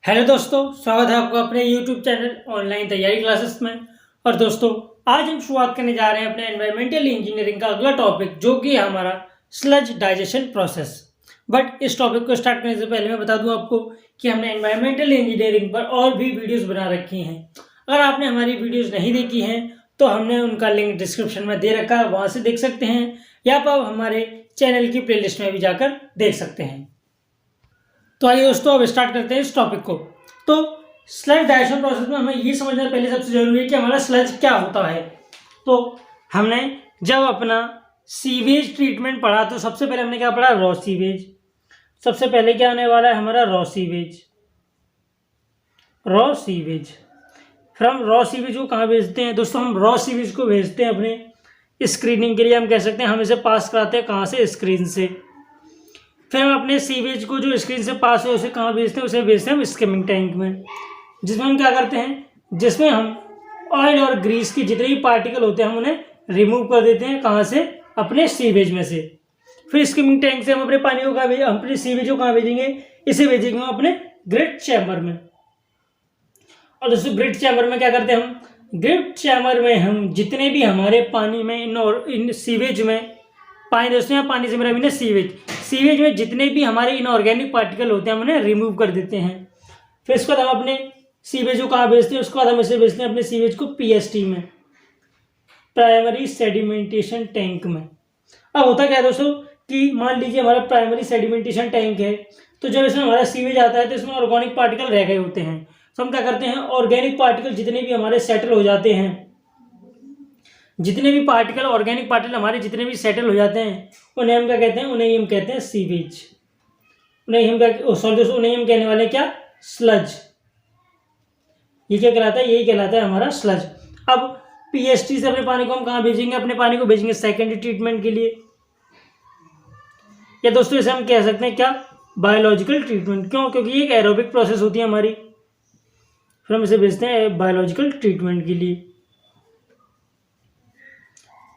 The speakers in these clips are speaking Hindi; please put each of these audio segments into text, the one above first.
हेलो दोस्तों, स्वागत है आपका अपने YouTube चैनल ऑनलाइन तैयारी क्लासेस में। और दोस्तों, आज हम शुरुआत करने जा रहे हैं अपने एनवायरमेंटल इंजीनियरिंग का अगला टॉपिक, जो कि हमारा स्लज डाइजेशन प्रोसेस। बट इस टॉपिक को स्टार्ट करने से पहले मैं बता दूं आपको कि हमने एनवायरमेंटल इंजीनियरिंग पर और भी वीडियोज़ बना रखी हैं। अगर आपने हमारी वीडियोज़ नहीं देखी हैं तो हमने उनका लिंक डिस्क्रिप्शन में दे रखा है, वहाँ से देख सकते हैं, या आप हमारे चैनल की प्लेलिस्ट में भी जाकर देख सकते हैं। तो आइए दोस्तों, अब स्टार्ट करते हैं इस टॉपिक को। तो स्लज डाइजेशन प्रोसेस में हमें ये समझना पहले सबसे जरूरी है कि हमारा स्लज क्या होता है। तो हमने जब अपना सीवेज ट्रीटमेंट पढ़ा तो सबसे पहले हमने क्या पढ़ा? Raw sewage. सबसे पहले क्या आने वाला है हमारा? Raw sewage. रॉ सीवेज, फिर हम रॉ सीवेज को कहाँ भेजते हैं दोस्तों? हम रॉ सीवेज को भेजते हैं अपने स्क्रीनिंग के लिए। हम कह सकते हैं हम इसे पास कराते हैं कहाँ से? स्क्रीन से। फिर हम अपने सीवेज को जो स्क्रीन से पास है उसे कहाँ भेजते हैं? उसे भेजते हैं हम स्किमिंग टैंक में, जिसमें हम क्या करते हैं, जिसमें हम ऑयल और ग्रीस के जितने भी पार्टिकल होते हैं हम उन्हें रिमूव कर देते हैं। कहाँ से? अपने सीवेज में से। फिर स्किमिंग टैंक से हम अपने पानी को कहाँ भेजेंगे? अपने सीवेज को कहाँ भेजेंगे? इसे भेजेंगे हम अपने ग्रिट चैम्बर में। और दोस्तों, ग्रिट चैम्बर में क्या करते हैं हम? ग्रिट चैम्बर में हम जितने भी हमारे पानी में इन सीवेज में पानी, दोस्तों यहाँ पानी से मेरा भी ना सीवेज में जितने भी हमारे इनऑर्गेनिक पार्टिकल होते हैं हम उन्हें रिमूव कर देते हैं। फिर उसके बाद हम अपने सीवेज को कहाँ भेजते हैं? उसके बाद हम इसे भेजते हैं अपने सीवेज को पीएसटी में, प्राइमरी सेडिमेंटेशन टैंक में। अब होता क्या है दोस्तों कि मान लीजिए हमारा प्राइमरी सेडिमेंटेशन टैंक है, तो जब इसमें हमारा सीवेज आता है तो इसमें ऑर्गेनिक पार्टिकल रह गए होते हैं। तो हम क्या करते हैं, ऑर्गेनिक पार्टिकल जितने भी हमारे सेटल हो जाते हैं, जितने भी पार्टिकल ऑर्गेनिक पार्टिकल हमारे जितने भी सेटल हो जाते हैं उन्हें हम क्या कहते हैं? उन्हें हम कहते हैं सीवेज। उन्हें हम कहने वाले क्या? स्लज। ये क्या कहलाता है? यही कहलाता है हमारा स्लज। अब पीएसटी से अपने पानी को हम कहाँ भेजेंगे? अपने पानी को भेजेंगे सेकेंडरी ट्रीटमेंट के लिए, या दोस्तों इसे हम कह सकते हैं क्या? Biological treatment. क्यों? क्योंकि ये एक एरोबिक प्रोसेस होती है हमारी। फिर हम इसे भेजते हैं बायोलॉजिकल ट्रीटमेंट के लिए।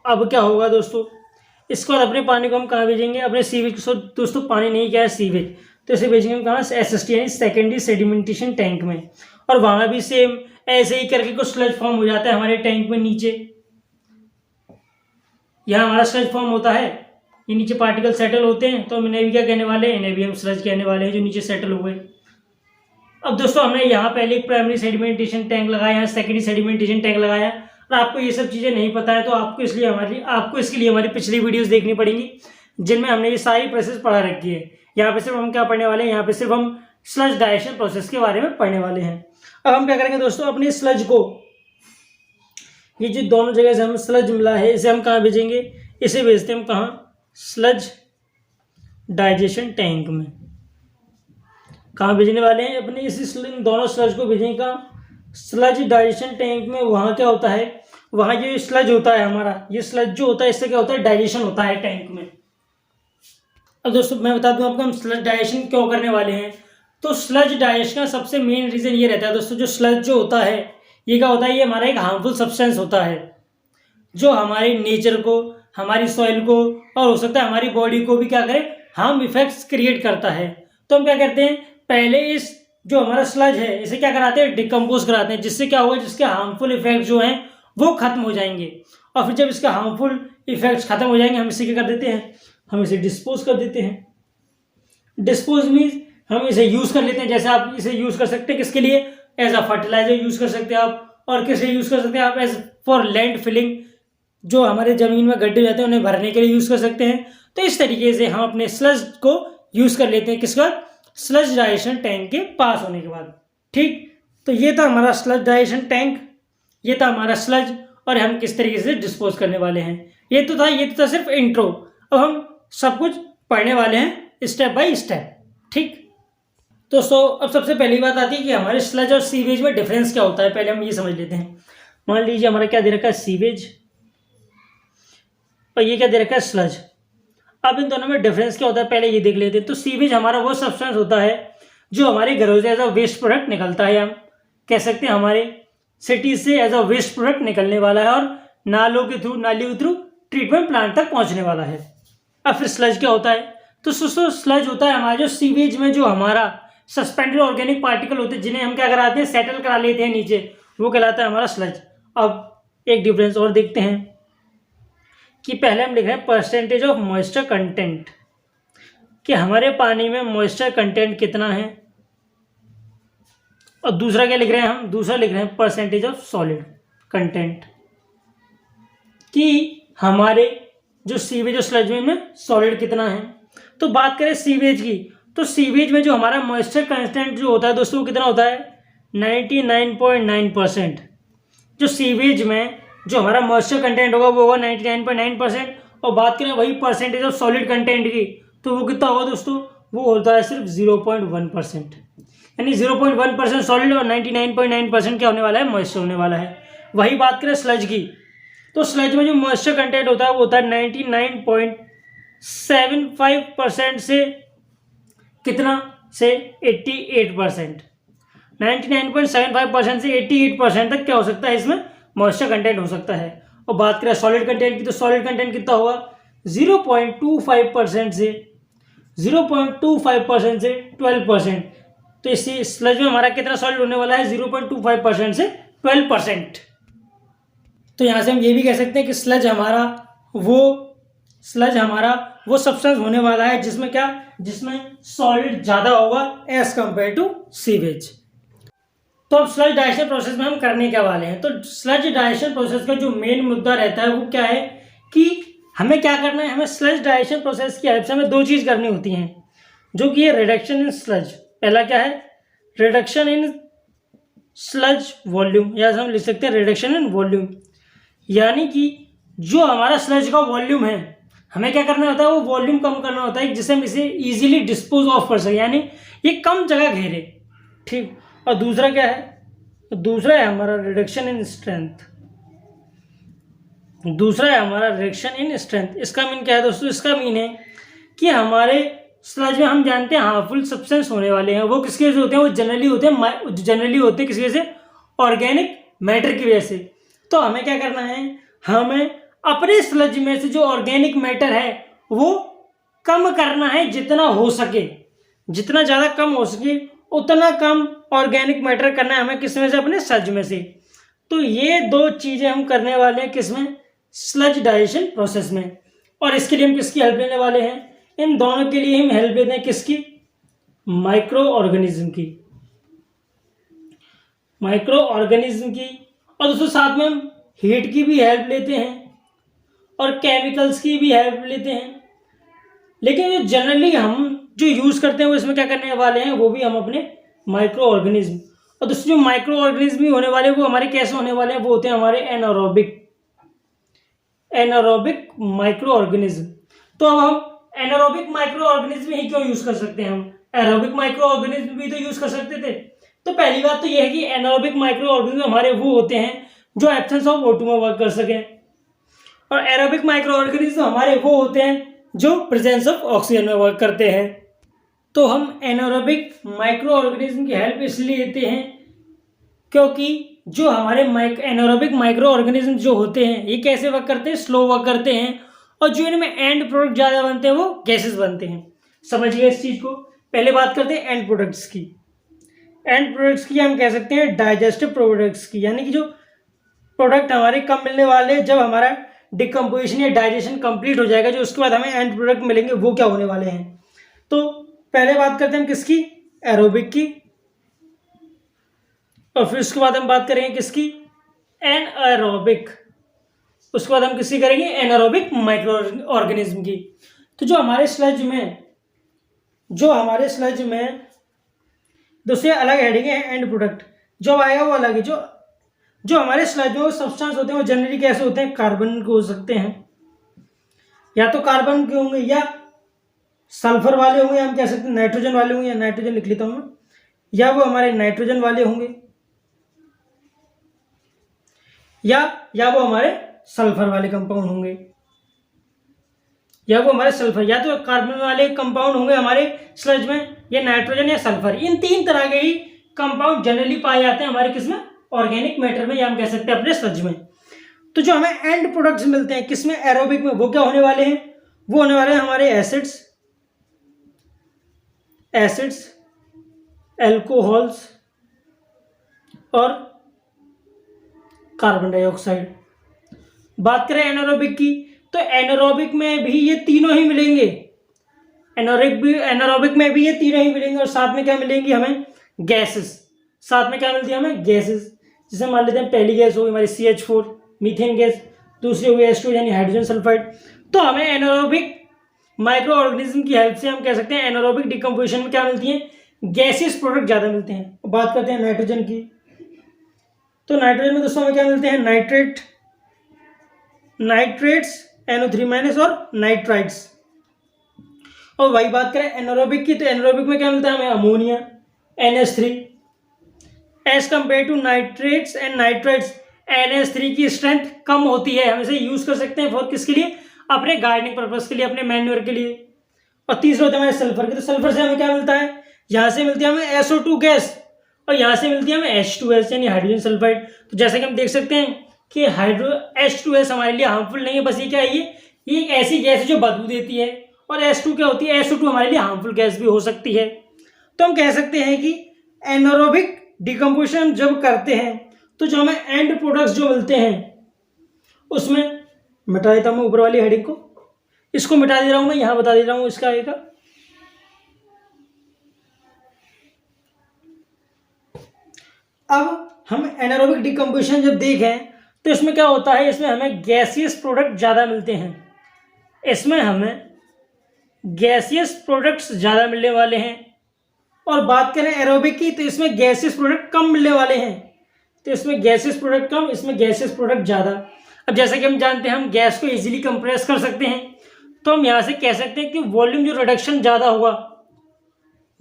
अब क्या होगा दोस्तों, इसको अपने पानी को हम कहाँ भेजेंगे? अपने सीवेज को। दोस्तों पानी नहीं, क्या है? सीवेज। तो इसे भेजेंगे हम कहाँ? एसएसटी यानी सेकेंडरी सेडिमेंटेशन टैंक में। और वहाँ भी सेम ऐसे ही करके कुछ स्लज फॉर्म हो जाता है हमारे टैंक में नीचे। यहाँ हमारा स्लज फॉर्म होता है, ये नीचे पार्टिकल सेटल होते हैं, तो हम इन्हें भी क्या कहने वाले हैं? इन्हें भी हम स्लज कहने वाले हैं, जो नीचे सेटल हो गए। अब दोस्तों, हमने यहाँ पहले एक प्राइमरी सेडिमेंटेशन टैंक लगाया, यहाँ सेकेंडरी सेडिमेंटेशन टैंक लगाया। और आपको ये सब चीज़ें नहीं पता है तो आपको इसके लिए हमारी पिछली वीडियोस देखनी पड़ेंगी, जिनमें हमने ये सारी प्रोसेस पढ़ा रखी है। यहाँ पे सिर्फ हम क्या पढ़ने वाले हैं? यहाँ पे सिर्फ हम स्लज डाइजेशन प्रोसेस के बारे में पढ़ने वाले हैं। अब हम क्या करेंगे दोस्तों, अपने स्लज को, ये जो दोनों जगह से हम स्लज मिला है, इसे हम कहाँ भेजेंगे? इसे भेजते हैं हम कहाँ? स्लज डाइजेशन टैंक में। कहाँ भेजने वाले हैं? अपने इस दोनों स्लज को भेजेंगे कहाँ? स्लज डाइजेशन टैंक में। वहाँ क्या होता है? वहाँ ये स्लज होता है हमारा, ये स्लज जो होता है इससे क्या होता है? डाइजेशन होता है टैंक में। अब दोस्तों मैं बता दूं आपको हम स्लज डाइजेशन क्यों करने वाले हैं। तो स्लज डाइजेशन का सबसे मेन रीजन ये रहता है दोस्तों, जो स्लज जो होता है ये क्या होता है? ये हमारा एक हार्मफुल सब्सटेंस होता है, जो हमारे नेचर को, हमारी सॉइल को, और हो सकता है हमारी बॉडी को भी क्या करे? हार्म इफेक्ट्स क्रिएट करता है। तो हम क्या करते हैं, पहले इस जो हमारा स्लज है इसे क्या कराते हैं? डिकम्पोज कराते हैं, जिससे क्या होगा? जिसके हार्मफुल इफेक्ट जो हैं वो खत्म हो जाएंगे। और फिर जब इसका हार्मफुल इफेक्ट्स खत्म हो जाएंगे, हम इसे क्या कर देते हैं? हम इसे डिस्पोज कर देते हैं। डिस्पोज मीन्स हम इसे यूज कर लेते हैं। जैसे आप इसे यूज कर सकते हैं किसके लिए? एज अ फर्टिलाइजर यूज कर सकते हैं आप, और किसे यूज कर सकते हैं आप? एज फॉर लैंड फिलिंग, जो हमारे जमीन में गड्ढे जाते हैं उन्हें भरने के लिए यूज कर सकते हैं। तो इस तरीके से हम अपने स्लज को यूज कर लेते हैं किसका? स्लज डाइजेशन टैंक के पास होने के बाद। ठीक, तो ये था हमारा स्लज डाइजेशन टैंक, ये था हमारा स्लज, और हम किस तरीके से डिस्पोज करने वाले हैं। ये तो था सिर्फ इंट्रो। अब हम सब कुछ पढ़ने वाले हैं स्टेप बाय स्टेप। ठीक, दोस्तों अब सबसे पहली बात आती है कि हमारे स्लज और सीवेज में डिफरेंस क्या होता है। पहले हम ये समझ लेते हैं। मान लीजिए हमारा क्या दे रखा है? सीवेज, और ये क्या दे रखा है? स्लज। अब इन दोनों में डिफरेंस क्या होता है पहले ये देख लेते हैं। तो सीवेज हमारा वो सब्सटेंस होता है जो हमारे घरों से एज अ वेस्ट प्रोडक्ट निकलता है। हम कह सकते हैं हमारे सिटी से एज अ वेस्ट प्रोडक्ट निकलने वाला है, और नालियों के थ्रू ट्रीटमेंट प्लांट तक पहुंचने वाला है। अब फिर स्लज क्या होता है? तो स्लज होता है हमारा जो सीवेज में जो हमारा सस्पेंडेड ऑर्गेनिक पार्टिकल होते हैं जिन्हें हम क्या कराते हैं, सेटल करा लेते हैं नीचे, वो कहलाता है हमारा स्लज। अब एक डिफरेंस और देखते हैं कि पहले हम लिख रहे हैं परसेंटेज ऑफ मॉइस्चर कंटेंट, कि हमारे पानी में मॉइस्चर कंटेंट कितना है, और दूसरा क्या लिख रहे हैं हम, दूसरा लिख रहे हैं परसेंटेज ऑफ सॉलिड कंटेंट, कि हमारे जो सीवेज और स्लज में सॉलिड कितना है। तो बात करें सीवेज की, तो सीवेज में जो हमारा मॉइस्चर कंटेंट जो होता है दोस्तों वो कितना होता है, 99.9%। जो सीवेज में जो हमारा मॉइस्चर कंटेंट होगा वो होगा 99.9%। और बात करें वही परसेंटेज ऑफ सॉलिड कंटेंट की, तो वो कितना होगा दोस्तों, वो होता है सिर्फ 0.1%। यानी 0.1% सॉलिड और 99.9% क्या होने वाला है, मॉइस्चर होने वाला है। वही बात करें स्लज की, तो स्लज में जो मॉइस्चर कंटेंट होता है वो होता है 99.75% से कितना, से 88%। 99.75% से 88% तक क्या हो सकता है, इसमें मॉइस्चर कंटेंट हो सकता है। और बात करें सॉलिड कंटेंट की, तो सॉलिड कंटेंट कितना होगा, 0.25% से 12%। तो इसी स्लज में हमारा कितना सॉलिड होने वाला है, 0.25% से 12%। तो यहाँ से हम ये भी कह सकते हैं कि स्लज हमारा वो सब्सटेंस होने वाला है जिसमें क्या, जिसमें सॉलिड ज़्यादा होगा एज कंपेयर टू सीवेज। तो अब स्लज डाइजेशन प्रोसेस में हम करने क्या वाले हैं। तो स्लज डाइजेशन प्रोसेस का जो मेन मुद्दा रहता है वो क्या है कि हमें क्या करना है, हमें स्लज डाइजेशन प्रोसेस की हेल्प से हमें दो चीज़ करनी होती हैं, जो कि है रिडक्शन इन स्लज। पहला क्या है, रिडक्शन इन स्लज वॉल्यूम, या हम लिख सकते हैं रिडक्शन इन वॉल्यूम। यानी कि जो हमारा स्लज का वॉल्यूम है, हमें क्या करना होता है, वो वॉल्यूम कम करना होता है जिससे हम इसे इजीली डिस्पोज ऑफ कर सकें, यानी ये कम जगह घेरे, ठीक। और दूसरा क्या है, दूसरा है हमारा रिडक्शन इन स्ट्रेंथ। दूसरा है हमारा रिडक्शन इन स्ट्रेंथ। इसका मीन क्या है दोस्तों, इसका मीन है कि हमारे स्लज में हम जानते हैं हार्मफुल सब्सटेंस होने वाले हैं, वो किसकी वजह से होते हैं, वो जनरली होते हैं किसकी वजह से, ऑर्गेनिक मैटर की वजह से। तो हमें क्या करना है, हमें अपने स्लज में से जो ऑर्गेनिक मैटर है वो कम करना है जितना हो सके, जितना ज़्यादा कम हो सके उतना कम ऑर्गेनिक मैटर करना है हमें, किसमें से, अपने स्लज में से। तो ये दो चीज़ें हम करने वाले हैं किसमें, स्लज डाइजेशन प्रोसेस में। और इसके लिए हम किसकी हेल्प लेने वाले हैं, इन दोनों के लिए हम हेल्प लेते हैं किसकी, माइक्रो ऑर्गेनिज्म की, माइक्रो ऑर्गेनिज्म की। और दोस्तों साथ में हम हीट की भी हेल्प लेते हैं और केमिकल्स की भी हेल्प लेते हैं। लेकिन जो जनरली हम जो यूज़ करते हैं वो इसमें क्या करने वाले हैं, वो भी हम अपने माइक्रो ऑर्गेनिज्म। और दोस्तों जो माइक्रो ऑर्गेनिज्म भी होने वाले हैं वो हमारे कैसे होने वाले हैं, वो होते हैं हमारे एनारोबिक माइक्रो ऑर्गेनिज्म। तो अब हम एनारोबिक माइक्रो ऑर्गेनिज्म ही क्यों यूज़ कर सकते हैं, हम एरोबिक माइक्रो ऑर्गेनिज्म भी तो यूज़ कर सकते थे। तो पहली बात तो यह है कि एनारोबिक माइक्रो ऑर्गेनिज्म हमारे वो होते हैं जो एब्सेंस ऑफ O2 में वर्क कर सकें, और एरोबिक माइक्रो ऑर्गेनिज्म हमारे वो होते हैं जो प्रेजेंस ऑफ ऑक्सीजन में वर्क करते हैं। तो हम एनारोबिक माइक्रो ऑर्गेनिज्म की हेल्प इसलिए लेते हैं क्योंकि जो हमारे एनारोबिक माइक्रो ऑर्गेनिज्म जो होते हैं ये कैसे वर्क करते हैं, स्लो वर्क करते हैं, और जो इनमें एंड प्रोडक्ट ज़्यादा बनते हैं वो गैसेस बनते हैं। समझिए इस चीज़ को। पहले बात करते हैं एंड प्रोडक्ट्स की। एंड प्रोडक्ट्स की हम कह सकते हैं डाइजेस्टिव प्रोडक्ट्स की, यानी कि जो प्रोडक्ट हमारे कब मिलने वाले, जब हमारा डिकम्पोजिशन या डाइजेशन कंप्लीट हो जाएगा, जो उसके बाद हमें एंड प्रोडक्ट मिलेंगे वो क्या होने वाले हैं। तो पहले बात करते हैं हम किसकी, एरोबिक की, और फिर उसके बाद हम बात करेंगे किसकी, एनएरोबिक। उसके बाद हम किसकी करेंगे, एनारोबिक माइक्रो ऑर्गेनिज्म की। तो जो हमारे स्लज में दूसरे अलग हेडिंग है एंड प्रोडक्ट, जो आएगा वो अलग है। जो हमारे स्लज में सब्सटेंस होते हैं वो जनरली कैसे होते हैं, कार्बन के हो सकते हैं, या तो कार्बन के होंगे या सल्फर वाले होंगे, हम कह सकते हैं नाइट्रोजन वाले होंगे, या नाइट्रोजन लिख लेता हूँ मैं, या वो हमारे नाइट्रोजन वाले होंगे, या वो हमारे सल्फर वाले कंपाउंड होंगे, या वो हमारे सल्फर या तो कार्बन वाले कंपाउंड होंगे हमारे स्लज में, या नाइट्रोजन या सल्फर। इन तीन तरह के ही कंपाउंड जनरली पाए जाते हैं हमारे किसमें, ऑर्गेनिक मैटर में, या हम कह सकते हैं अपने स्लज में। तो जो हमें एंड प्रोडक्ट्स मिलते हैं किसमें, एरोबिक में, वो क्या होने वाले हैं, वो होने वाले हैं हमारे एसिड्स एल्कोहल्स और कार्बन डाइऑक्साइड। बात करें एनारोबिक की, तो एनारोबिक में भी ये तीनों ही मिलेंगे। एनारोबिक में भी ये तीनों ही मिलेंगे और साथ में क्या मिलेंगी हमें? गैसेस। साथ में क्या मिलती है हमें? गैसेस। जैसे मान लेते हैं पहली गैस होगी हमारी CH4 मीथेन गैस, दूसरी होगी H2 यानी हाइड्रोजन सल्फाइड। तो हमें एनारोबिक माइक्रो ऑर्गेनिज्म की हेल्प से हम कह सकते हैं एनारोबिक डिकम्पोजिशन में क्या मिलती है? गैसियस प्रोडक्ट ज़्यादा मिलते हैं। बात करते हैं नाइट्रोजन की, तो नाइट्रोजन में दोस्तों हमें क्या मिलते हैं? नाइट्रेट्स NO3- और नाइट्राइट्स। और वही बात करें एनारोबिक की, तो एनारोबिक में क्या मिलता है हमें? Ammonia NH3। As compare to nitrates and nitrites, NH3 की स्ट्रेंथ कम होती है। हम इसे यूज कर सकते हैं फॉर किसके लिए? अपने गार्डनिंग पर्पज के लिए, अपने मैन्योर के लिए। और तीसरा होता है हमारे सल्फर की, तो सल्फर से हमें क्या मिलता है? यहाँ से मिलती है हमें SO2 गैस और यहाँ से मिलती है हमें H2S यानी हाइड्रोजन सल्फाइड। तो जैसे कि हम देख सकते हैं कि H2S हमारे लिए हार्मफुल नहीं है, बस ये क्या है, ये एक ऐसी गैस है जो बदबू देती है। और H2 क्या होती है? SO2 हमारे लिए हार्मफुल गैस भी हो सकती है। तो हम कह सकते हैं कि एनारोबिक डिकम्पोजिशन जब करते हैं तो जो हमें एंड प्रोडक्ट्स जो मिलते हैं उसमें, मिटा देता हूं मैं ऊपर वाली हेडिंग को, इसको मिटा दे रहा हूं मैं, यहां बता दे रहा हूं इसका एक। अब हम एनारोबिक डिकम्पोजिशन जब देखें तो इसमें क्या होता है? इसमें हमें गैसियस प्रोडक्ट ज़्यादा मिलते हैं। इसमें हमें गैसियस प्रोडक्ट्स ज़्यादा मिलने वाले हैं। और बात करें एरोबिक की, तो इसमें गैसियस प्रोडक्ट कम मिलने वाले हैं। तो इसमें गैसियस प्रोडक्ट कम, इसमें गैसियस प्रोडक्ट ज़्यादा। अब जैसा कि हम जानते हैं हम गैस को इजीली कंप्रेस कर सकते हैं, तो हम यहाँ से कह सकते हैं कि वॉल्यूम जो रिडक्शन ज़्यादा होगा,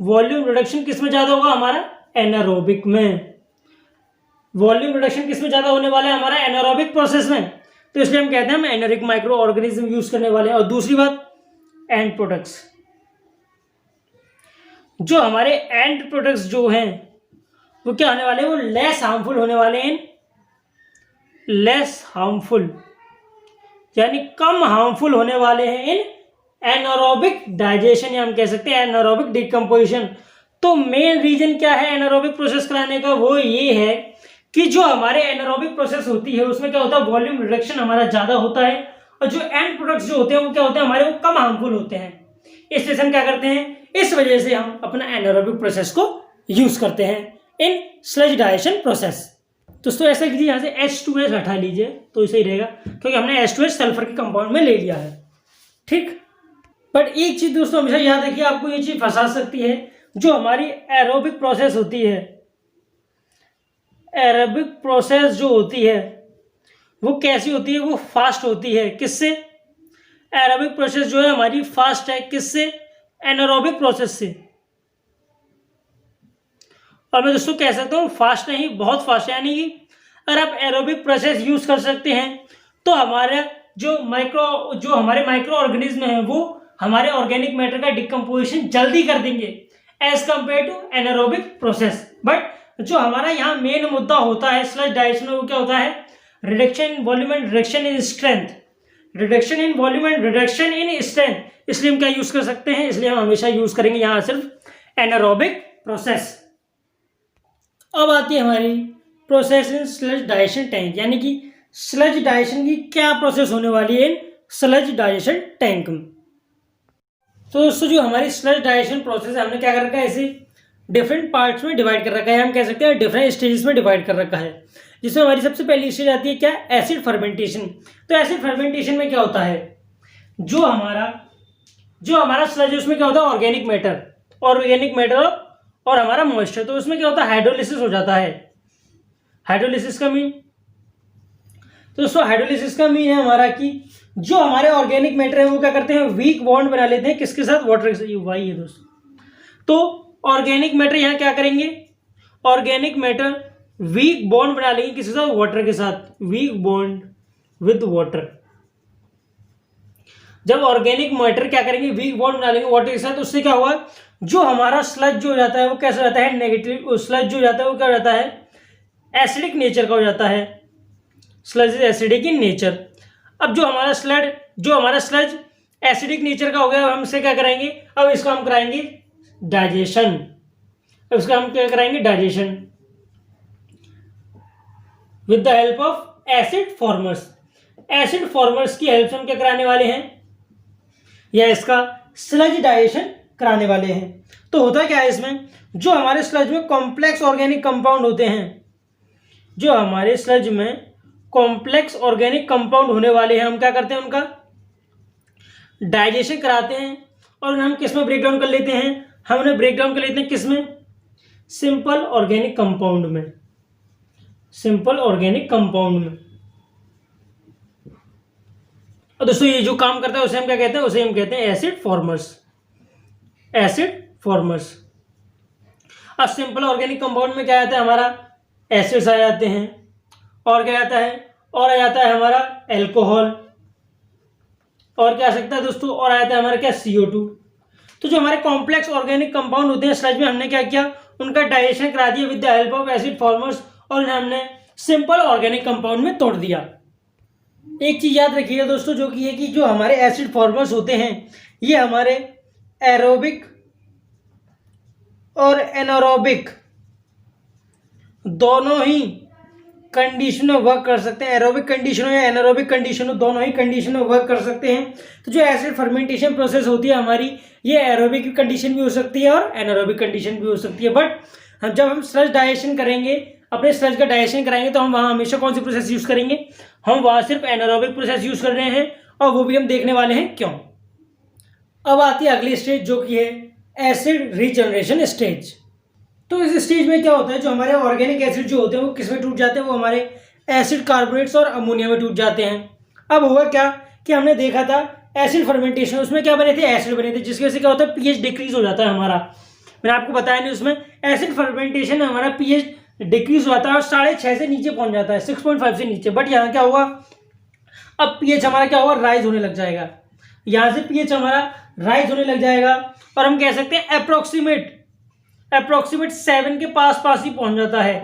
वॉल्यूम रिडक्शन किस में ज़्यादा होगा? हमारा एनारोबिक में। वॉल्यूम रिडक्शन किस में ज़्यादा होने वाला है? हमारा एनारोबिक प्रोसेस में। तो इसलिए हम कहते हैं हम एनारोबिक माइक्रो ऑर्गेनिज्म यूज करने वाले हैं। और दूसरी बात, एंड प्रोडक्ट्स, जो हमारे एंड प्रोडक्ट्स जो हैं वो क्या होने वाले हैं? वो लेस हार्मफुल होने वाले हैं। लेस हार्मफुल यानी कम हार्मफुल होने वाले हैं इन एनारोबिक डाइजेशन, या हम कह सकते हैं एनारोबिक डिकम्पोजिशन। तो मेन रीजन क्या है एनारोबिक प्रोसेस कराने का? वो ये है कि जो हमारे एनारोबिक प्रोसेस होती है उसमें क्या होता है? वॉल्यूम रिडक्शन हमारा ज्यादा होता है और जो एंड प्रोडक्ट्स जो होते हैं वो क्या होते हैं? हमारे वो कम हार्मफुल होते हैं। इसलिए हम क्या करते हैं? इस वजह से हम अपना एनारोबिक प्रोसेस को यूज करते हैं इन स्लज डाइजेशन प्रोसेस। दोस्तों ऐसा कीजिए, यहाँ से H2S हटा लीजिए तो सही रहेगा, क्योंकि हमने H2S सल्फर के कंपाउंड में ले लिया है। ठीक, बट एक चीज दोस्तों हमेशा याद रखिए, आपको ये चीज फंसा सकती है। जो हमारी एरोबिक प्रोसेस होती है, एरोबिक प्रोसेस जो होती है वो कैसी होती है? वो फास्ट होती है। किससे? एरोबिक प्रोसेस जो है हमारी फास्ट है। किससे? एनारोबिक प्रोसेस से। और मैं दोस्तों कह सकता हूँ फास्ट नहीं, बहुत फास्ट है। यानी कि अगर आप एरोबिक प्रोसेस यूज कर सकते हैं तो हमारा जो हमारे माइक्रो ऑर्गेनिज्म है वो हमारे ऑर्गेनिक मैटर का डिकम्पोजिशन जल्दी कर देंगे as compare to anaerobic process. But जो हमारा यहाँ मेन मुद्दा होता है स्लज डाइजेशन में, वो क्या होता है? Reduction in volume and reduction in strength. Reduction in volume and reduction in strength. इसलिए हम क्या यूज कर सकते हैं? इसलिए हम हमेशा यूज करेंगे यहाँ सिर्फ एनारोबिक प्रोसेस। अब आती है हमारी process in sludge digestion tank, यानी कि स्लज डाइजेशन की क्या प्रोसेस होने वाली है इन स्लज डाइजेशन टैंक में। तो दोस्तों जो हमारी स्लज डाइजेशन प्रोसेस है, हमने क्या कर रखा है? इसे डिफरेंट पार्ट्स में डिवाइड कर रखा है। हम कह सकते हैं डिफरेंट स्टेजेस में डिवाइड कर रखा है, जिसमें हमारी सबसे पहली स्टेज आती है क्या? Acid fermentation. तो एसिड फर्मेंटेशन में क्या होता है? जो हमारा स्लज है उसमें क्या होता है? ऑर्गेनिक मैटर और हमारा मॉइस्चर। तो उसमें क्या होता है? हाइड्रोलिसिस हो जाता है। हाइड्रोलिसिस का मीन, तो दोस्तों हाइड्रोलिसिस का मीन है हमारा कि जो हमारे ऑर्गेनिक मैटर है वो क्या करते हैं? वीक बॉन्ड बना लेते हैं। किसके साथ? वाटर के साथ। ये वाई है दोस्तों। तो ऑर्गेनिक मैटर यहाँ क्या करेंगे? ऑर्गेनिक मैटर वीक बॉन्ड बना लेंगे। किसके साथ? वाटर के साथ। Weak bond with water. जब ऑर्गेनिक मैटर क्या करेंगे? वीक बॉन्ड बना लेंगे वाटर के साथ। उससे क्या हुआ? जो हमारा स्लज जो हो जाता है वो कैसा हो जाता है? नेगेटिव। स्लज जो हो जाता है वो क्या हो जाता है? एसिडिक नेचर का हो जाता है। Sludge is acidic in nature. अब जो हमारा स्लज एसिडिक नेचर का हो गया, हम इसे क्या कराएंगे? अब इसको हम कराएंगे डाइजेशन। अब इसका हम क्या कराएंगे, digestion with the help of acid formers. Acid formers की हेल्प से हम क्या कराने वाले हैं, या इसका स्लज डाइजेशन कराने वाले हैं। तो होता क्या है इसमें, जो हमारे स्लज में कॉम्प्लेक्स ऑर्गेनिक कंपाउंड होते हैं, जो हमारे स्लज में कॉम्प्लेक्स ऑर्गेनिक कंपाउंड होने वाले हैं, हम क्या करते हैं, उनका डाइजेशन कराते हैं और उन्हें हम किस में ब्रेक डाउन कर लेते हैं, हम उन्हें ब्रेक डाउन कर लेते हैं किस में, सिंपल ऑर्गेनिक कंपाउंड में, सिंपल ऑर्गेनिक कंपाउंड में। और दोस्तों ये जो काम करता है उसे हम क्या कहते हैं, उसे हम कहते हैं एसिड फॉर्मर्स, एसिड फॉर्मर्स। अब सिंपल ऑर्गेनिक कंपाउंड में क्या आता है, हमारा एसिड्स आ जाते हैं, और क्या आता है, और आ जाता है हमारा एल्कोहल, और क्या आ सकता है दोस्तों, और आ जाता है हमारा क्या, CO2। तो जो हमारे कॉम्प्लेक्स ऑर्गेनिक कंपाउंड होते हैं स्लज में, हमने क्या किया, उनका डाइजेशन करा दिया with the help of acid formers, और इन्हें हमने सिंपल ऑर्गेनिक कंपाउंड में तोड़ दिया। एक चीज याद रखिएगा दोस्तों, जो कि है कि जो हमारे एसिड फॉर्मर्स होते हैं ये हमारे एरोबिक और एनारोबिक दोनों ही कंडीशन में वर्क कर सकते हैं। एरोबिक कंडीशन हो या एनारोबिक कंडीशन हो, दोनों ही कंडीशन में वर्क कर सकते हैं। तो जो एसिड फर्मेंटेशन प्रोसेस होती है हमारी, ये एरोबिक कंडीशन भी हो सकती है और एनारोबिक कंडीशन भी हो सकती है। बट जब हम स्लज डाइजेशन करेंगे, अपने स्लज का डाइजेशन कराएंगे, तो हम वहाँ हमेशा कौन सी प्रोसेस यूज करेंगे, हम वहाँ सिर्फ एनारोबिक प्रोसेस यूज कर रहे हैं, और वो भी हम देखने वाले हैं क्यों। अब आती है अगली स्टेज, जो कि है एसिड रीजनरेशन स्टेज। तो इस स्टेज में क्या होता है, जो हमारे ऑर्गेनिक एसिड जो होते हैं वो किस में टूट जाते हैं, वो हमारे एसिड कार्बोनेट्स और अमोनिया में टूट जाते हैं। अब हुआ क्या कि हमने देखा था एसिड फर्मेंटेशन, उसमें क्या बने थे, एसिड बने थे, जिसकी वजह से क्या होता है, पीएच डिक्रीज हो जाता है हमारा। मैंने आपको बताया नहीं, उसमें एसिड फर्मेंटेशन में हमारा पीएच डिक्रीज हो जाता है और 6.5 से नीचे पहुंच जाता है, 6.5 से नीचे। बट यहाँ क्या हुआ, अब पीएच हमारा क्या होगा, राइज होने लग जाएगा। यहाँ से पीएच हमारा राइज होने लग जाएगा, और हम कह सकते हैं अप्रोक्सीमेट 7 के पास ही पहुंच जाता है।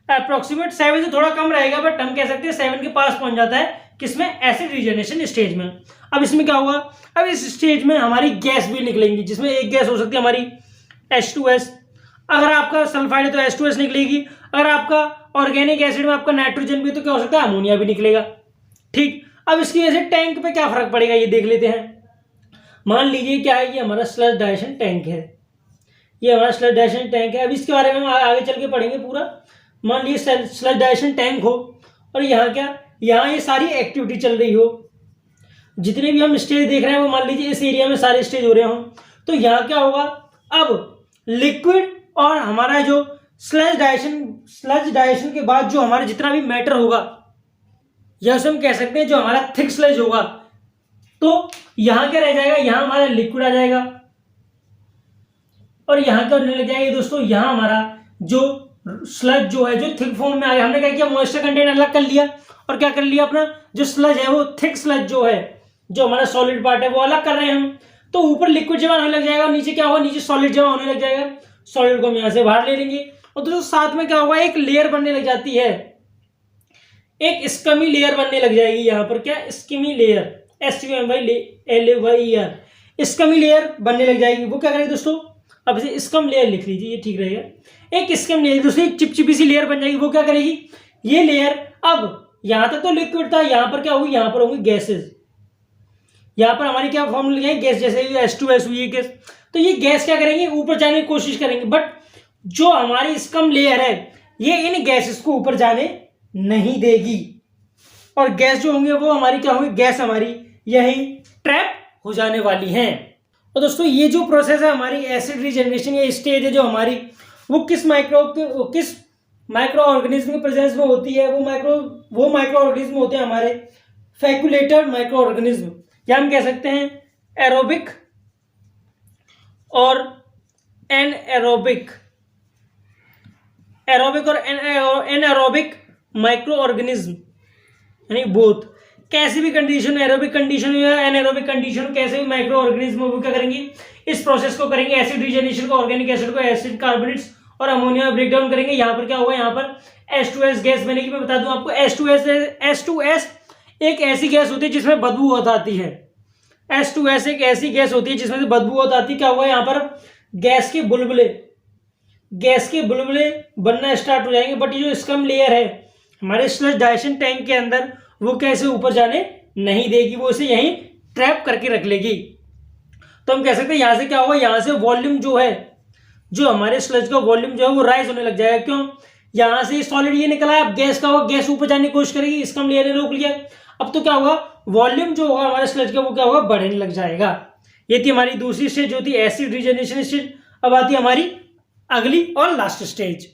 अप्रोक्सीमेट 7 से थोड़ा कम रहेगा, बट हम कह सकते हैं 7 के पास पहुंच जाता है, किसमें, एसिड रीजनरेशन स्टेज में। अब इसमें क्या हुआ, अब इस स्टेज में हमारी गैस भी निकलेंगी, जिसमें एक गैस हो सकती है हमारी H2S। अगर आपका सल्फाइड है तो H2S निकलेगी, अगर आपका ऑर्गेनिक एसिड में आपका नाइट्रोजन भी, तो क्या हो सकता है, अमोनिया भी निकलेगा। ठीक, अब इसकी वजह से टैंक पे क्या फर्क पड़ेगा, ये देख लेते हैं। मान लीजिए क्या है, ये हमारा स्लज डाइजेशन टैंक है, ये हमारा स्लज डाइजेशन टैंक है। अब इसके बारे में हम आगे चल के पढ़ेंगे पूरा। मान लीजिए स्लज डाइजेशन टैंक हो, और यहाँ क्या, यहाँ ये सारी एक्टिविटी चल रही हो, जितने भी हम स्टेज देख रहे हैं वो मान लीजिए इस एरिया में सारे स्टेज हो रहे हो। तो यहाँ क्या होगा, अब लिक्विड और हमारा जो स्लज डाइजेशन के बाद जो हमारा जितना भी मैटर होगा, या उसे हम कह सकते हैं जो हमारा थिक स्लज होगा, तो यहाँ क्या रह जाएगा, यहाँ हमारा लिक्विड आ जाएगा, और यहाँ क्या होने लग जाएगा दोस्तों, यहाँ हमारा जो स्लज जो है जो थिक फॉर्म में आ गया। हमने क्या किया, मॉइस्चर कंटेंट अलग कर लिया, और क्या कर लिया, अपना जो स्लज है वो थिक स्लज जो है, जो हमारा सॉलिड पार्ट है वो अलग कर रहे हैं हम। तो ऊपर लिक्विड जमा होने लग जाएगा, और नीचे क्या होगा, नीचे सॉलिड जमा होने लग जाएगा। सॉलिड को हम यहाँ से बाहर ले लेंगे, और दोस्तों साथ में क्या होगा, एक लेयर बनने लग जाती है, एक स्कमी लेयर बनने लग जाएगी। यहाँ पर क्या, स्किमी लेयर, SCUMY स्कमी लेयर बनने लग जाएगी। वो क्या करेगी दोस्तों, अब इसे स्कम लेयर लिख लीजिए, ये ठीक रहेगा। एक स्कम लेयर, दूसरी एक चिपचिपी सी लेयर बन जाएगी। वो क्या करेगी, ये लेयर, अब यहां तक तो लिक्विड था, यहां पर क्या होगी, यहां पर होंगी गैसेस। यहां पर हमारी क्या फॉर्म लग जाएगी, गैस, जैसे H2S हुई गैस। तो ये गैस क्या करेंगे, ऊपर जाने की कोशिश करेंगे, बट जो हमारी स्कम लेयर है ये इन गैसेस को ऊपर जाने नहीं देगी, और गैस जो होंगे वो हमारी क्या होंगी, गैस हमारी यही ट्रैप हो जाने वाली हैं। तो दोस्तों ये जो प्रोसेस है हमारी एसिड रीजनरेशन, ये स्टेज है जो हमारी, वो किस माइक्रो ऑर्गेनिज्म के प्रेजेंस में होती है। वो माइक्रो ऑर्गेनिज्म होते हैं हमारे फैक्युलेटेड माइक्रो ऑर्गेनिज्म, या हम कह सकते हैं एरोबिक और एनएरोबिक, एरोबिक और एनएरोबिक माइक्रो ऑर्गेनिज्म, यानी बोथ। कैसी भी कंडीशन, एरोबिक कंडीशन या एनएरोबिक कंडीशन, कैसे भी माइक्रो ऑर्गेनिज्म वो क्या करेंगे, इस प्रोसेस को करेंगे, एसिड रीजनरेशन को, ऑर्गेनिक एसिड को एसिड कार्बोनेट्स और अमोनिया ब्रेक डाउन करेंगे। यहाँ पर क्या होगा, यहाँ पर H2S गैस बनेगी। मैं बता दूं आपको, H2S एक ऐसी गैस होती है जिसमें बदबू बहुत आती है। H2S एक ऐसी गैस होती है जिसमें से बदबू बहुत आती है। क्या हुआ, यहाँ पर गैस के बुलबुले गैस के बुलबुले बनना स्टार्ट हो जाएंगे, बट ये जो स्कम लेयर है हमारे स्लज डाइजेशन टैंक के अंदर वो कैसे ऊपर जाने नहीं देगी, वो इसे यहीं ट्रैप करके रख लेगी। तो हम कह सकते हैं यहाँ से क्या होगा, यहाँ से वॉल्यूम जो है, जो हमारे स्लज का वॉल्यूम जो है वो राइज होने लग जाएगा। क्यों? यहाँ से सॉलिड ये निकला है, अब गैस का होगा, गैस ऊपर जाने की कोशिश करेगी, स्कम लेयर ने रोक लिया। अब तो क्या होगा, वॉल्यूम जो होगा हमारे स्लज का वो क्या होगा, बढ़ने लग जाएगा। ये थी हमारी दूसरी स्टेज जो थी एसिड रिजनरेशन स्टेज। अब आती है हमारी अगली और लास्ट स्टेज।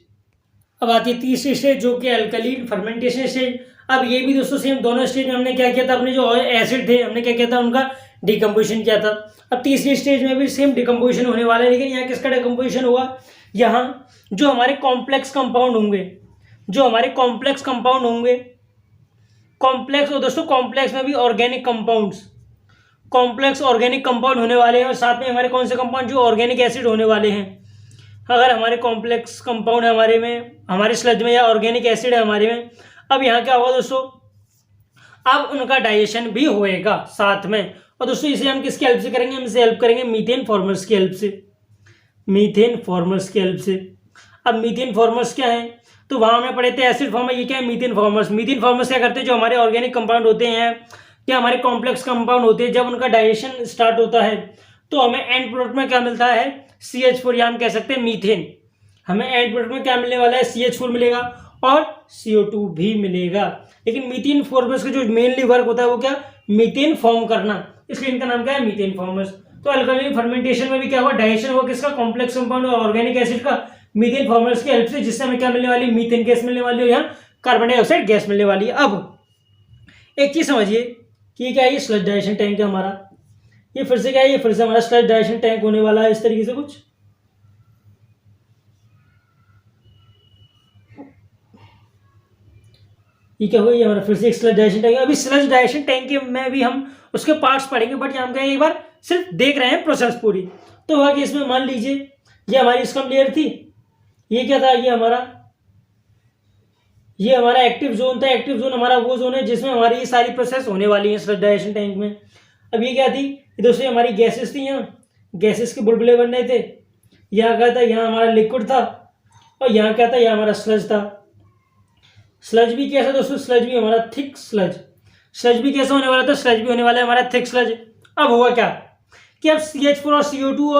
अब आती है तीसरी स्टेज जो कि अल्कलीन फर्मेंटेशन स्टेज। अब ये भी दोस्तों सेम, दोनों स्टेज में हमने क्या किया था, अपने जो एसिड थे हमने क्या किया था, उनका डिकम्पोजिशन किया था। अब तीसरी स्टेज में भी सेम डिकम्पोजिशन होने वाला है, लेकिन यहाँ किसका डिकम्पोजिशन होगा, यहाँ जो हमारे कॉम्प्लेक्स कंपाउंड होंगे, जो हमारे कॉम्प्लेक्स कंपाउंड होंगे, कॉम्प्लेक्स, और दोस्तों कॉम्प्लेक्स में भी organic compounds, complex organic compound होने वाले हैं, और साथ में हमारे कौन से कंपाउंड, जो ऑर्गेनिक एसिड होने वाले हैं। अगर हमारे कॉम्प्लेक्स कंपाउंड है हमारे में, हमारे स्लज में, या ऑर्गेनिक एसिड है हमारे में, अब यहाँ क्या होगा दोस्तों, अब उनका डाइजेशन भी होएगा साथ में। और दोस्तों इसे हम किसकी हेल्प से करेंगे, हम इसे हेल्प करेंगे मीथेन फॉर्मर्स की हेल्प से, मीथेन फॉर्मर्स की हेल्प से। अब मीथेन फॉर्मर्स क्या है, तो वहां हमने पढ़े थे एसिड फॉर्मर, ये क्या है, मीथेन फॉर्मर्स। मीथेन फॉर्मर्स क्या करते हैं, जो हमारे ऑर्गेनिक कंपाउंड होते हैं या हमारे कॉम्प्लेक्स कंपाउंड होते हैं, जब उनका डाइजेशन स्टार्ट होता है तो हमें एंड प्रोडक्ट में क्या मिलता है, CH4, या हम कह सकते हैं मीथेन। हमें एंड प्रोडक्ट में क्या मिलने वाला है, CH4 मिलेगा और CO2 भी मिलेगा। लेकिन मीथेन फॉर्मर्स का जो मेनली वर्क होता है वो क्या, मीथेन फॉर्म करना, इसलिए इनका नाम क्या है, मीथेन फॉर्मर्स। तो अल्कलीन फर्मेंटेशन में भी क्या हुआ, डाइजेशन हुआ किसका, कॉम्प्लेक्स कंपाउंड और ऑर्गेनिक एसिड का, मीथेन फॉर्मर्स की हेल्प से, जिससे हमें क्या मिलने वाली, मीथेन गैस मिलने वाली है, यहाँ कार्बन डाइऑक्साइड गैस मिलने वाली है। अब एक चीज समझिए कि क्या है, ये स्लज डाइजेशन टैंक है हमारा, ये फिर से क्या है, ये फिर से हमारा स्लज डाइजेशन टैंक होने वाला है इस तरीके से कुछ। ये क्या हुआ, ये हमारा फिर से एक स्लज डाइजेशन टैंक है। अभी स्लज डाइजेशन टैंक के में भी हम उसके पार्ट्स पढ़ेंगे, बट यहाँ हम क्या एक बार सिर्फ देख रहे हैं प्रोसेस पूरी। तो हुआ कि इसमें मान लीजिए ये हमारी स्कम लेयर थी, ये क्या था, ये हमारा एक्टिव जोन था। एक्टिव जोन हमारा वो जोन है जिसमें हमारी ये सारी प्रोसेस होने वाली है स्लज डाइजेशन टैंक में। अब ये क्या थी, दोस्तों हमारी गैसेस थी, यहाँ गैसेस के बुलबुले बन रहे थे। यहाँ क्या था, यहाँ हमारा लिक्विड था, और यहाँ क्या था, यहाँ हमारा स्लज था। स्लज भी कैसा दोस्तों, स्लज भी हमारा थिक स्लज, स्लज भी कैसा होने वाला था, स्लज भी होने वाला है हमारा थिक स्लज। अब हुआ क्या कि अब CH4 और CO2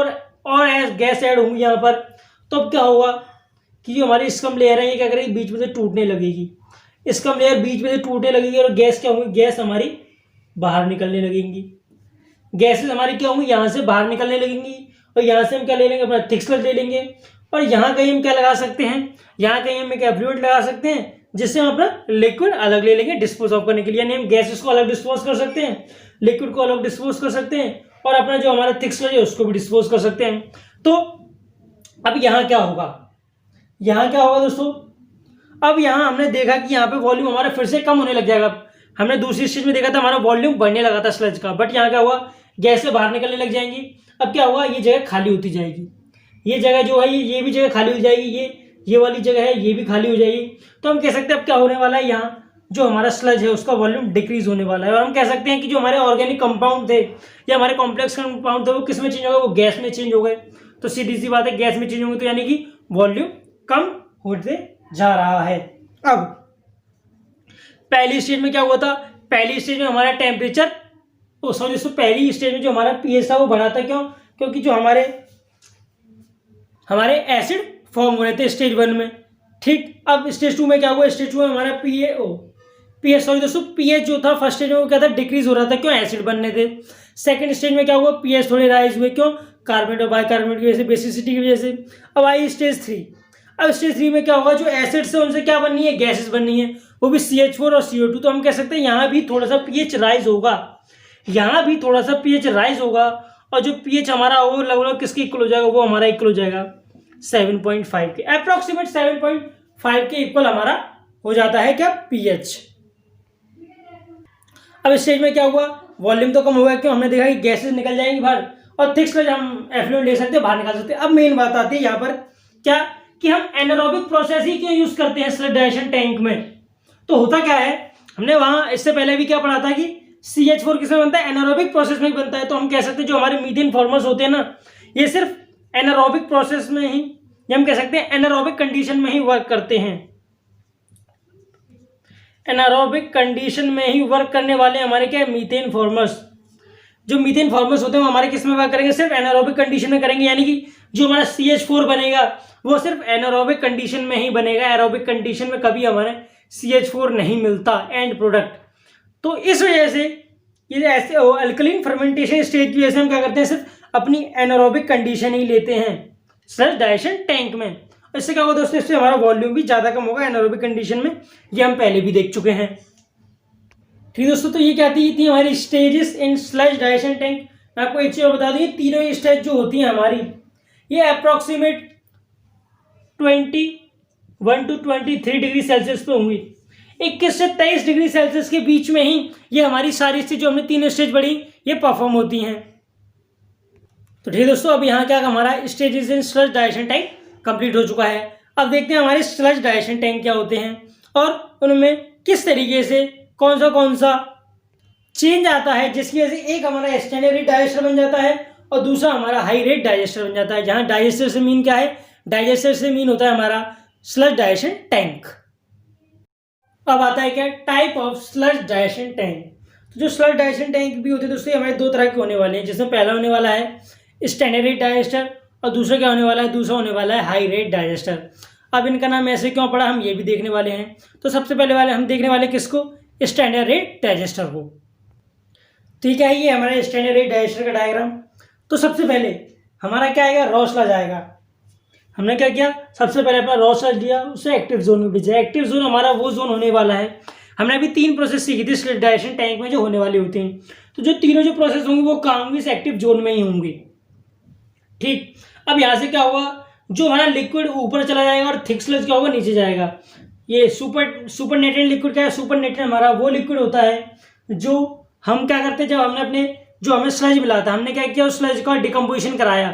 और गैस ऐड होंगी यहाँ पर, तो अब क्या होगा कि जो हमारी स्कम लेयर है ये क्या करेगी, बीच में से टूटने लगेगी। स्कम लेयर बीच में से टूटने लगेगी और गैस क्या होंगी, गैस हमारी बाहर निकलने लगेंगी। गैसेस हमारी क्या होंगी, यहाँ से बाहर निकलने लगेंगी, और यहाँ से हम क्या ले लेंगे, अपना थिक स्लज ले लेंगे। और यहाँ कहीं हम क्या लगा सकते हैं, यहाँ कहीं हम एक एफ्लुएंट लगा सकते हैं, जिससे हम अपना लिक्विड अलग ले लेंगे डिस्पोज ऑफ करने के लिए। यानी हम गैसेस को अलग डिस्पोज कर सकते हैं, लिक्विड को अलग डिस्पोज कर सकते हैं, और अपना जो हमारा थिक स्लज है उसको भी डिस्पोज कर सकते हैं। तो अब यहाँ क्या होगा, यहाँ क्या होगा दोस्तों, अब यहाँ हमने देखा कि यहाँ पे वॉल्यूम हमारा फिर से कम होने लग जाएगा। हमने दूसरी स्टेज में देखा था हमारा वॉल्यूम बढ़ने लगा था स्लज का, बट यहाँ क्या हुआ, गैस से बाहर निकलने लग जाएंगी। अब क्या हुआ, ये जगह खाली होती जाएगी, ये जगह जो है ये भी जगह खाली हो जाएगी, ये वाली जगह है ये भी खाली हो जाएगी। तो हम कह सकते हैं अब क्या होने वाला है, यहाँ जो हमारा स्लज है उसका वॉल्यूम डिक्रीज होने वाला है। और हम कह सकते हैं कि जो हमारे ऑर्गेनिक कंपाउंड थे या हमारे कॉम्प्लेक्स कंपाउंड थे वो किस में चेंज हो गए, वो गैस में चेंज हो गए। तो सीधी सी बात है, गैस में चेंज होंगे तो यानी कि वॉल्यूम कम होते जा रहा है। अब पहली स्टेज में क्या हुआ था, पहली स्टेज में हमारा टेम्परेचर, सॉरी पहली स्टेज में जो हमारा पीएच था वो बढ़ा था। क्यों, क्योंकि जो हमारे एसिड फॉर्म हो रहे थे स्टेज 1 में, ठीक। अब स्टेज 2 में क्या हुआ, स्टेज 2 में हमारा पीएच जो था फर्स्ट स्टेज में वो क्या था, डिक्रीज हो रहा था। क्यों, एसिड बनने थे। सेकंड स्टेज में क्या हुआ, पीएच थोड़े राइज हुए। क्यों, कार्बोनेट और बाइकार्बोनेट की वजह से, बेसिसिटी की वजह से। अब आई स्टेज 3। अब स्टेज 3 में क्या होगा, जो एसिड से उनसे क्या बननी है, गैसेस बननी है, वो भी CH4 और CO2। तो हम कह सकते हैं यहाँ भी थोड़ा सा पीएच राइज होगा, यहाँ भी थोड़ा सा पीएच राइज होगा। और जो पीएच हमारा वो लगभग किसके इक्वल हो जाएगा, वो हमारा इक्वल हो जाएगा 7.5 के, अप्रोक्सीमेट 7.5 के इक्वल हमारा हो जाता है क्या, पीएच। अब स्टेज में क्या हुआ, वॉल्यूम तो कम होगा, क्यों, हमने देखा कि गैसेस निकल जाएंगी बाहर, और थिक स्लज हम एफ्लुएंट ले सकते हैं, बाहर निकाल सकते हैं। अब मेन बात आती है यहाँ पर क्या, कि हम एनारोबिक प्रोसेस ही क्यों यूज करते हैं स्लज डाइजेशन टैंक में। तो होता क्या है, हमने वहां इससे पहले भी क्या पढ़ा था कि CH4 किसमें बनता है, एनारोबिक प्रोसेस में ही बनता है। तो हम कह सकते हैं जो हमारे मीथेन फॉर्मर्स होते हैं ना, ये सिर्फ एनारोबिक प्रोसेस में ही ये हम कह सकते हैं एनारोबिक कंडीशन में ही वर्क करते हैं। एनारोबिक कंडीशन में ही वर्क करने वाले हमारे क्या है, मीथेन फॉर्मर्स। जो मीथेन फॉर्मर्स होते हैं वो हमारे किस में वर्क करेंगे, सिर्फ एनारोबिक कंडीशन में करेंगे, यानी कि जो हमारा CH4 बनेगा वो सिर्फ एनारोबिक कंडीशन में ही बनेगा। एरोबिक कंडीशन में कभी हमारे CH4 नहीं मिलता एंड प्रोडक्ट। तो इस वजह से ये ऐसे अल्कलीन फर्मेंटेशन स्टेज की वजह से हम क्या करते हैं, सिर्फ अपनी एनारोबिक कंडीशन ही लेते हैं स्लज डाइजेशन टैंक में। इससे क्या होगा दोस्तों, इससे हमारा वॉल्यूम भी ज़्यादा कम होगा एनारोबिक कंडीशन में, ये हम पहले भी देख चुके हैं। ठीक दोस्तों, तो ये क्या थी हमारी stages in sludge digestion tank. मैं आपको एक चीज़ और बता दूँ, ये तीनों स्टेज जो होती हैं हमारी, ये अप्रॉक्सीमेट 21 to 23 डिग्री सेल्सियस पे होंगी। 21 से 23 डिग्री सेल्सियस के बीच में ही ये हमारी सारी स्टेज जो हमने तीन स्टेज पढ़ी ये परफॉर्म होती हैं। तो ठीक है दोस्तों, अब यहाँ क्या हमारा stages in sludge digestion tank complete हो चुका है। अब देखते हैं हमारे स्लज डाइजेशन टैंक क्या होते हैं और उनमें किस तरीके से कौन सा चेंज आता है, जिसकी वजह से एक हमारा स्टैंडर्ड रेट डाइजेस्टर बन जाता है और दूसरा हमारा हाई रेट डाइजेस्टर बन जाता है। जहाँ डाइजेस्टर से मीन क्या है, डाइजेस्टर से मीन होता है हमारा स्लज डाइजेशन टैंक। अब आता है क्या, type of sludge digestion tank. तो जो स्लज डाइजेशन टैंक भी होते हैं दोस्तों, हमारे दो तरह के होने वाले हैं, जिसमें पहला होने वाला है स्टैंडर्ड रेट डाइजेस्टर और दूसरा क्या होने वाला है, दूसरा होने वाला है हाई रेट डाइजेस्टर। अब इनका नाम ऐसे क्यों पड़ा, हम ये भी देखने वाले हैं। तो सबसे पहले वाले हम देखने वाले किसको, स्टैंडर्ड रेट डाइजेस्टर को। ठीक है, ये हमारा स्टैंडर्ड रेट डाइजेस्टर का डायग्राम। तो सबसे पहले हमारा क्या आएगा, रॉ स्लज आएगा। हमने क्या किया, सबसे पहले अपना रॉ स्लज लिया, उसे एक्टिव जोन में भेजा। एक्टिव जोन हमारा वो जोन होने वाला है, हमने अभी 3 प्रोसेस सीखी थी स्लज डाइजेशन टैंक में जो होने वाली होती हैं। तो जो तीनों जो प्रोसेस होंगी वो कहाँ होंगी, इस एक्टिव जोन में ही होंगी। ठीक, अब यहाँ से क्या होगा, जो हमारा लिक्विड ऊपर चला जाएगा और थिक स्लज क्या होगा, नीचे जाएगा। ये सुपर नेटेड लिक्विड क्या है, सुपर नेटेड हमारा वो लिक्विड होता है जो हम क्या करते हैं, जब हमने अपने जो हमें स्लज मिला था, हमने क्या किया, उस स्लज का डिकम्पोजिशन कराया,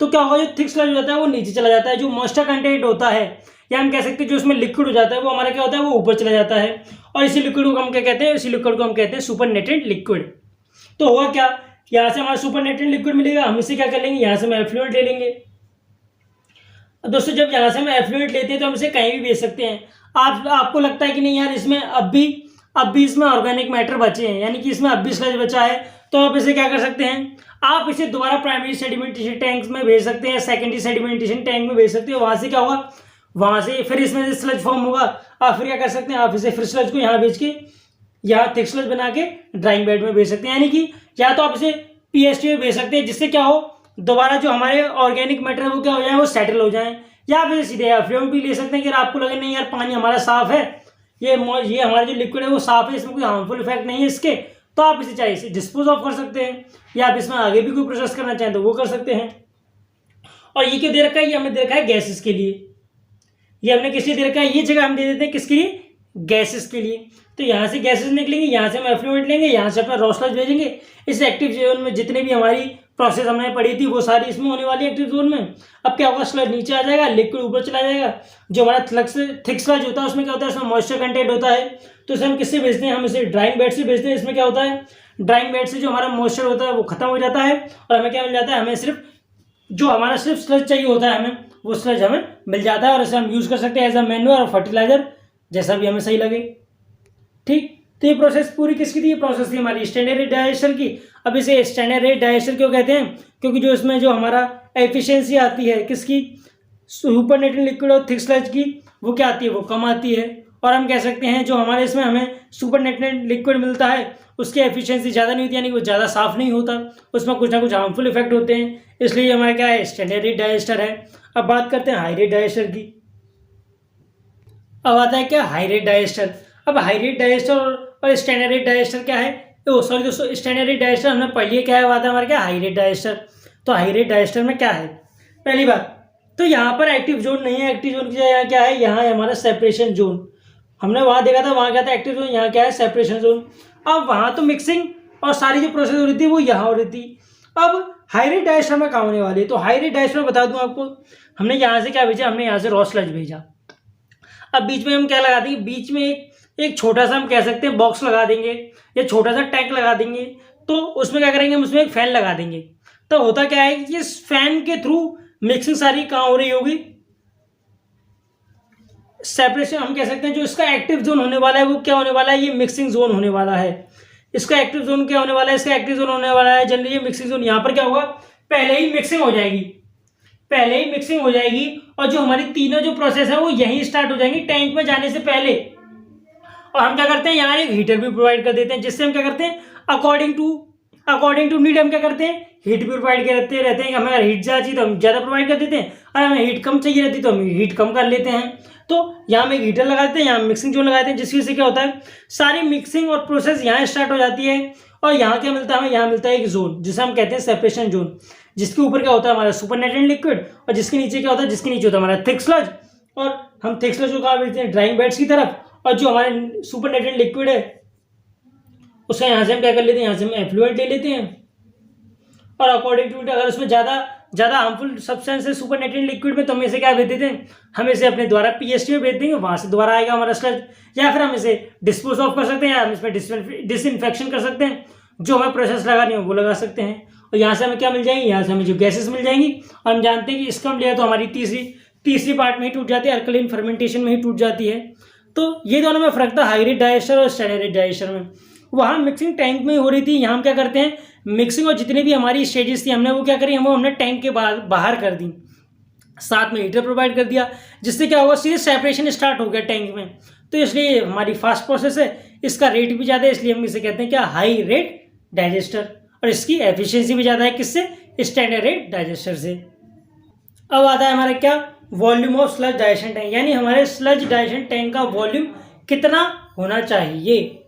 तो क्या होगा, जो थिक स्लज होता है वो नीचे चला जाता है। जो मॉइस्चर कंटेंट होता है या हम कह सकते हैं जो उसमें लिक्विड हो जाता है वो हमारा क्या होता है, वो ऊपर चला जाता है। और इसी लिक्विड को हम क्या कहते हैं, इसी लिक्विड को हम कहते हैं सुपर नेटेड लिक्विड। तो होगा क्या, यहाँ से हमारा सुपर नेटेड लिक्विड मिलेगा, हम इसे क्या कर लेंगे, यहाँ से हम एफ्लुएंट ले लेंगे। दोस्तों जब यहाँ से हम एफ्लुएंट लेते हैं तो हम इसे कहीं भी भेज सकते हैं। आपको लगता है कि नहीं यार, इसमें अब भी इसमें ऑर्गेनिक मैटर बचे हैं, यानी कि इसमें अब भी स्लज बचा है, तो आप इसे क्या कर सकते हैं, आप इसे दोबारा प्राइमरी सेडिमेंटेशन टैंक में भेज सकते हैं, सेकेंडरी सेडिमेंटेशन टैंक में भेज सकते हैं। वहां से क्या होगा, वहां से फिर इसमें से स्लज फॉर्म होगा। आप फिर क्या कर सकते हैं, आप इसे फिर स्लज को यहाँ भेज के यहाँ थिक स्लज बना के ड्राइंग बेड में भेज सकते हैं। यानी कि या तो आप इसे PST में भेज सकते हैं, जिससे क्या हो, दोबारा जो हमारे ऑर्गेनिक मैटर है वो क्या हो जाए, वो सेटल हो जाए। या फिर सीधे एफ्लुएंट भी ले सकते हैं कि आपको लगे नहीं यार पानी हमारा साफ है, ये हमारा जो लिक्विड है वो साफ है, इसमें कोई हार्मफुल इफेक्ट नहीं है इसके, तो आप इसे चाहे इसे डिस्पोज ऑफ कर सकते हैं, या आप इसमें आगे भी कोई प्रोसेस करना चाहें तो वो कर सकते हैं। और ये क्यों दे रखा है, ये हमने दे रखा है गैसेस के लिए। ये हमने किस लिए दे रखा है, ये जगह हम दे देते हैं किसके लिए, गैसेस के लिए। तो यहाँ से गैसेस निकलेंगे, यहाँ से हम एफ्लुएंट लेंगे, यहाँ से अपना रॉ स्लज भेजेंगे। इस एक्टिव जोन में जितने भी हमारी प्रोसेस हमने पढ़ी थी वो सारी इसमें होने वाली है एक्टिव जोन में। अब क्या होगा, स्लज नीचे आ जाएगा, लिक्विड ऊपर चला जाएगा। जो हमारा थिक स्लज होता है उसमें क्या होता है, उसमें मॉइस्चर कंटेंट होता है, तो इसे हम किससे भेजते हैं, हम इसे ड्राइंग बेड से भेजते हैं। इसमें क्या होता है, ड्राइंग बेड से जो हमारा मॉइस्चर होता है वो खत्म हो जाता है और हमें क्या मिल जाता है, हमें सिर्फ जो हमारा सिर्फ स्लज चाहिए होता है, हमें वो स्लज हमें मिल जाता है और इसे हम यूज कर सकते हैं एज अ मैन्योर और फर्टिलाइजर, जैसा भी हमें सही लगे। ठीक, तो ये प्रोसेस पूरी किसकी थी, ये प्रोसेस थी हमारी स्टैंडर्ड रेट डाइजेस्टर की। अब इसे स्टैंडर्ड रेट डाइजेस्टर क्यों कहते हैं, क्योंकि जो इसमें जो हमारा एफिशिएंसी आती है किसकी, सुपर नेटेड लिक्विड और थिक स्लज की, वो क्या आती है, वो कम आती है। और हम कह सकते हैं जो हमारे इसमें हमें सुपर नेटेड लिक्विड मिलता है उसकी एफिशिएंसी ज़्यादा नहीं होती, यानी कि वो ज़्यादा साफ नहीं होता, उसमें कुछ ना कुछ हार्मफुल इफेक्ट होते हैं, इसलिए हमारा क्या है, स्टैंडर्ड रेट डाइजेस्टर है। अब बात करते हैं हाई रेट डाइजेस्टर की। अब आता है क्या, हाई रेट डाइजेस्टर। अब हाई रेट डाइजेस्टर और स्टैंडर्ड रेट डाइजेस्टर क्या है, सॉरी दोस्तों, स्टैंडर्ड रेट डाइजेस्टर हमने पढ़ लिया क्या है, बात है हमारा क्या, हाई रेट डाइजेस्टर। तो हाई रेट डाइजेस्टर में क्या है, पहली बात तो यहाँ पर एक्टिव जोन नहीं है, एक्टिव जोन की जगह यहाँ क्या है, यहाँ है हमारा सेपरेशन जोन। हमने वहाँ देखा था, वहाँ क्या था एक्टिव जोन, यहाँ क्या है सेपरेशन जोन। अब वहाँ तो मिक्सिंग और सारी जो प्रोसेस हो रही थी वो यहाँ हो रही थी। अब हाई रेट डाइजेस्टर में कहाँ होने वाली है, तो हाई रेट डाइजेस्टर में बता दूँ आपको, हमने यहाँ से क्या भेजा, हमने यहाँ से रॉ स्लज भेजा। अब बीच में हम क्या लगा देंगे, बीच में एक छोटा सा हम कह सकते हैं बॉक्स लगा देंगे या छोटा सा टैंक लगा देंगे। तो उसमें क्या करेंगे, हम उसमें एक फैन लगा देंगे। तो होता क्या है कि इस फैन के थ्रू मिक्सिंग सारी कहाँ हो रही होगी, सेपरेशन हम कह सकते हैं जो इसका एक्टिव जोन होने वाला है वो क्या होने वाला है, ये मिक्सिंग जोन होने वाला है। इसका एक्टिव जोन क्या होने वाला है, इसका एक्टिव जोन होने वाला है जनरली ये मिक्सिंग जोन। यहाँ पर क्या होगा, पहले ही मिक्सिंग हो जाएगी, पहले ही मिक्सिंग हो जाएगी और जो हमारी तीनों जो प्रोसेस है वो यहीं स्टार्ट हो जाएंगी टैंक में जाने से पहले। और हम क्या करते हैं, यहाँ एक हीटर भी प्रोवाइड कर देते हैं, जिससे हम क्या करते हैं अकॉर्डिंग टू नीड हम क्या करते हैं, हीट भी प्रोवाइड करते रहते हैं। हमें अगर हीट ज़्यादा चाहिए तो हम ज़्यादा प्रोवाइड कर देते हैं, और हमें हीट कम चाहिए रहती है तो हम हीट कम कर लेते हैं। तो यहाँ हम एक हीटर लगा देते हैं, यहाँ मिक्सिंग जोन लगाते हैं, जिसकी वजह से क्या होता है, सारी मिक्सिंग और प्रोसेस यहाँ स्टार्ट हो जाती है। और यहाँ क्या मिलता है हमें, यहाँ मिलता है एक जोन जिसे हम कहते हैं सेपरेशन जोन, जिसके ऊपर क्या होता है हमारा सुपरनेटेंट लिक्विड, और जिसके नीचे क्या होता है, जिसके नीचे होता है हमारा थिक स्लज। और हम थिक स्लज को कहाँ भेजते हैं, ड्राइंग बेड्स की तरफ, और जो हमारे सुपरनेटेंट लिक्विड है उसका यहाँ से हम क्या कर लेते हैं, यहाँ से हम एफ्लुएंट ले लेते हैं। और अकॉर्डिंग टू अगर उसमें ज़्यादा हार्मफुल सब्सटेंस है सुपरनेटेंट लिक्विड में, तो हम इसे क्या भेज देते हैं, हम इसे अपने द्वारा पीएचटी में भेज देंगे, वहाँ से दोबारा आएगा हमारा स्लज। या फिर हम इसे डिस्पोज ऑफ कर सकते हैं, या हम इसमें डिसइंफेक्शन कर सकते हैं, जो हमें प्रोसेस लगानी हो वो लगा सकते हैं। और यहाँ से हमें क्या मिल जाएंगी, यहाँ से हमें जो गैसेस मिल जाएंगी, और हम जानते हैं कि इसका हम लिया तो हमारी तीसरी पार्ट में ही टूट जाती है, अल्कलीन फर्मेंटेशन में ही टूट जाती है। तो ये दोनों में फर्क था हाई रेट डाइजेस्टर और स्टैंडर्ड रेट डाइजेस्टर में। वहाँ मिक्सिंग टैंक में हो रही थी, यहाँ हम क्या करते हैं, मिक्सिंग और जितनी भी हमारी स्टेजेस थी हमने वो क्या करी, हमने टैंक के बाहर कर दी, साथ में हीटर प्रोवाइड कर दिया, जिससे क्या होगा, सीधे सेपरेशन स्टार्ट हो गया टैंक में। तो इसलिए हमारी फास्ट प्रोसेस है, इसका रेट भी ज़्यादा है, इसलिए हम इसे कहते हैं क्या, हाई रेट डाइजेस्टर। और इसकी एफिशिएंसी भी ज़्यादा है, किससे, स्टैंडर्ड रेट डाइजेस्टर से। अब आता है हमारा क्या, volume of sludge digestion tank, यानी हमारे स्लज डाइजेशन टैंक का वॉल्यूम कितना होना चाहिए।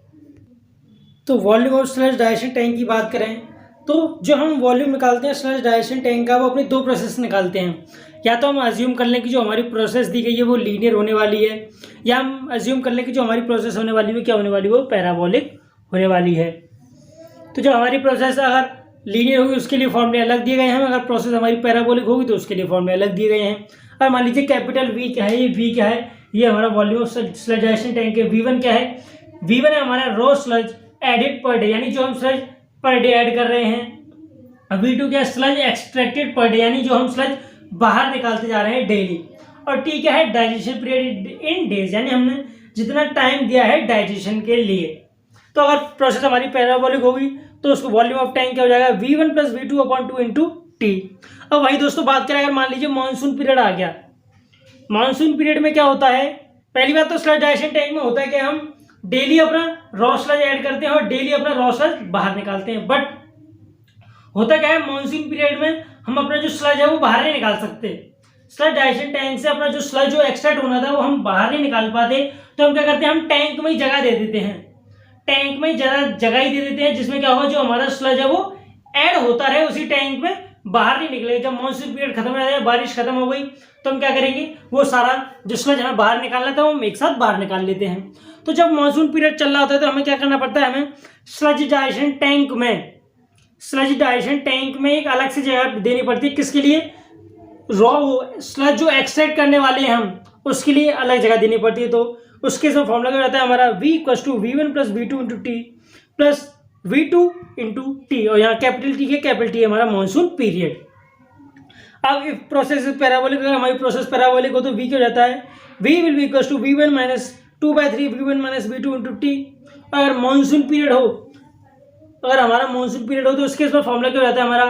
तो volume of sludge digestion tank की बात करें तो जो हम वॉल्यूम निकालते हैं स्लज डाइजेशन टैंक का, वो अपनी दो प्रोसेस निकालते हैं। या तो हम अज्यूम कर लें कि जो हमारी प्रोसेस दी गई है वो लीनियर होने वाली है, या हम अज्यूम कर लें कि जो हमारी प्रोसेस होने वाली है क्या होने वाली है, वो पैराबोलिक होने वाली है। तो जो हमारी प्रोसेस अगर लीनियर होगी उसके लिए फॉर्मूले अलग दिए गए हैं, अगर प्रोसेस हमारी पैराबोलिक होगी तो उसके लिए फॉर्मूले अलग दिए गए हैं। और मान लीजिए कैपिटल वी क्या है, ये वी क्या है, ये हमारा volume of sludge digestion tank है। V1 क्या है, V1 है हमारा raw sludge added per day, यानी जो हम स्लज पर डे ऐड कर रहे हैं। V2 क्या है, स्लज एक्सट्रैक्टेड पर डे, यानी जो हम स्लज बाहर निकालते जा रहे हैं डेली। और T क्या है, डाइजेशन पीरियड इन डेज, यानी हमने जितना टाइम दिया है डाइजेशन के लिए। तो अगर प्रोसेस हमारी पैराबोलिक होगी तो उसको वॉल्यूम ऑफ टैंक क्या हो जाएगा, V1 + V2/2 इंटू T। अब वही दोस्तों बात करें, अगर मान लीजिए मानसून पीरियड आ गया, मानसून पीरियड में क्या होता है, पहली बात तो स्लज डाइजेशन टैंक में होता है कि हम डेली अपना रॉ स्लज ऐड करते हैं और डेली अपना रॉ स्लज बाहर निकालते हैं। बट होता क्या है, मानसून पीरियड में हम अपना जो स्लज है वो बाहर नहीं निकाल सकते। स्लज डाइजेशन टैंक से अपना जो स्लज जो एक्सट्रैक्ट होना था वो हम बाहर नहीं निकाल पाते, तो हम क्या करते हैं, हम टैंक में ही जगह दे देते हैं, टैंक में जगह ही दे देते हैं, जिसमें क्या होगा, जो हमारा स्लज है वो ऐड होता रहे उसी टैंक में, बाहर नहीं निकलेगा। जब मानसून पीरियड खत्म हो जाए, बारिश खत्म हो गई, तो हम क्या करेंगे, वो सारा जो स्लज हमें बाहर निकालना था वो हम एक साथ बाहर निकाल लेते हैं। तो जब मानसून पीरियड चल रहा होता है तो हमें क्या करना पड़ता है, हमें स्लज डाइजेशन टैंक में एक अलग से जगह देनी पड़ती है। किसके लिए, रॉ स्लज जो एक्सट्रैक्ट करने वाले हैं हम, उसके लिए अलग जगह देनी पड़ती है। तो उसके जो फॉर्मूला क्या रहता है हमारा, V = V1 + V2 into T plus V2 into T, और यहाँ कैपिटल T है हमारा मानसून पीरियड। अब इफ प्रोसेस पैराबोलिक, अगर हमारी प्रोसेस पैराबोलिक हो तो V क्या हो जाता है, V will be equals to V1 - 2/3 V1 - V2 into T। अगर मानसून पीरियड हो, तो उसके इसमें फॉर्मूला क्या हो जाता है हमारा,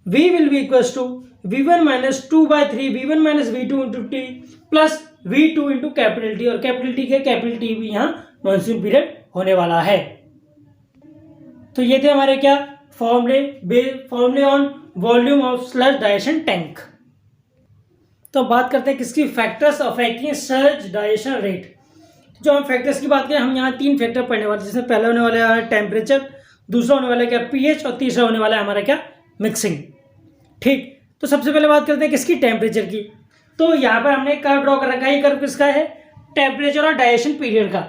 V will be equals to V1 - 2/3 V1 - V2 into T plus V2 into capital T, और कैपिटल T भी यहाँ मानसून पीरियड होने वाला है। तो ये थे हमारे क्या, फॉर्मूले on volume of sludge digestion tank. तो बात करते हैं किसकी, factors affecting sludge digestion rate. जो हम फैक्टर्स की बात करें, हम यहाँ 3 फैक्टर पढ़ने वाले, जिसमें पहला होने वाला है हमारा टेम्परेचर, दूसरा होने वाला है क्या, pH, और तीसरा होने वाला है हमारा क्या, मिक्सिंग। ठीक, तो सबसे पहले बात करते हैं किसकी, टेम्परेचर की। तो यहाँ पर हमने एक कर्व ड्रॉ कर रखा है, ये कर्व किसका है, टेम्परेचर और डाइजेशन पीरियड का।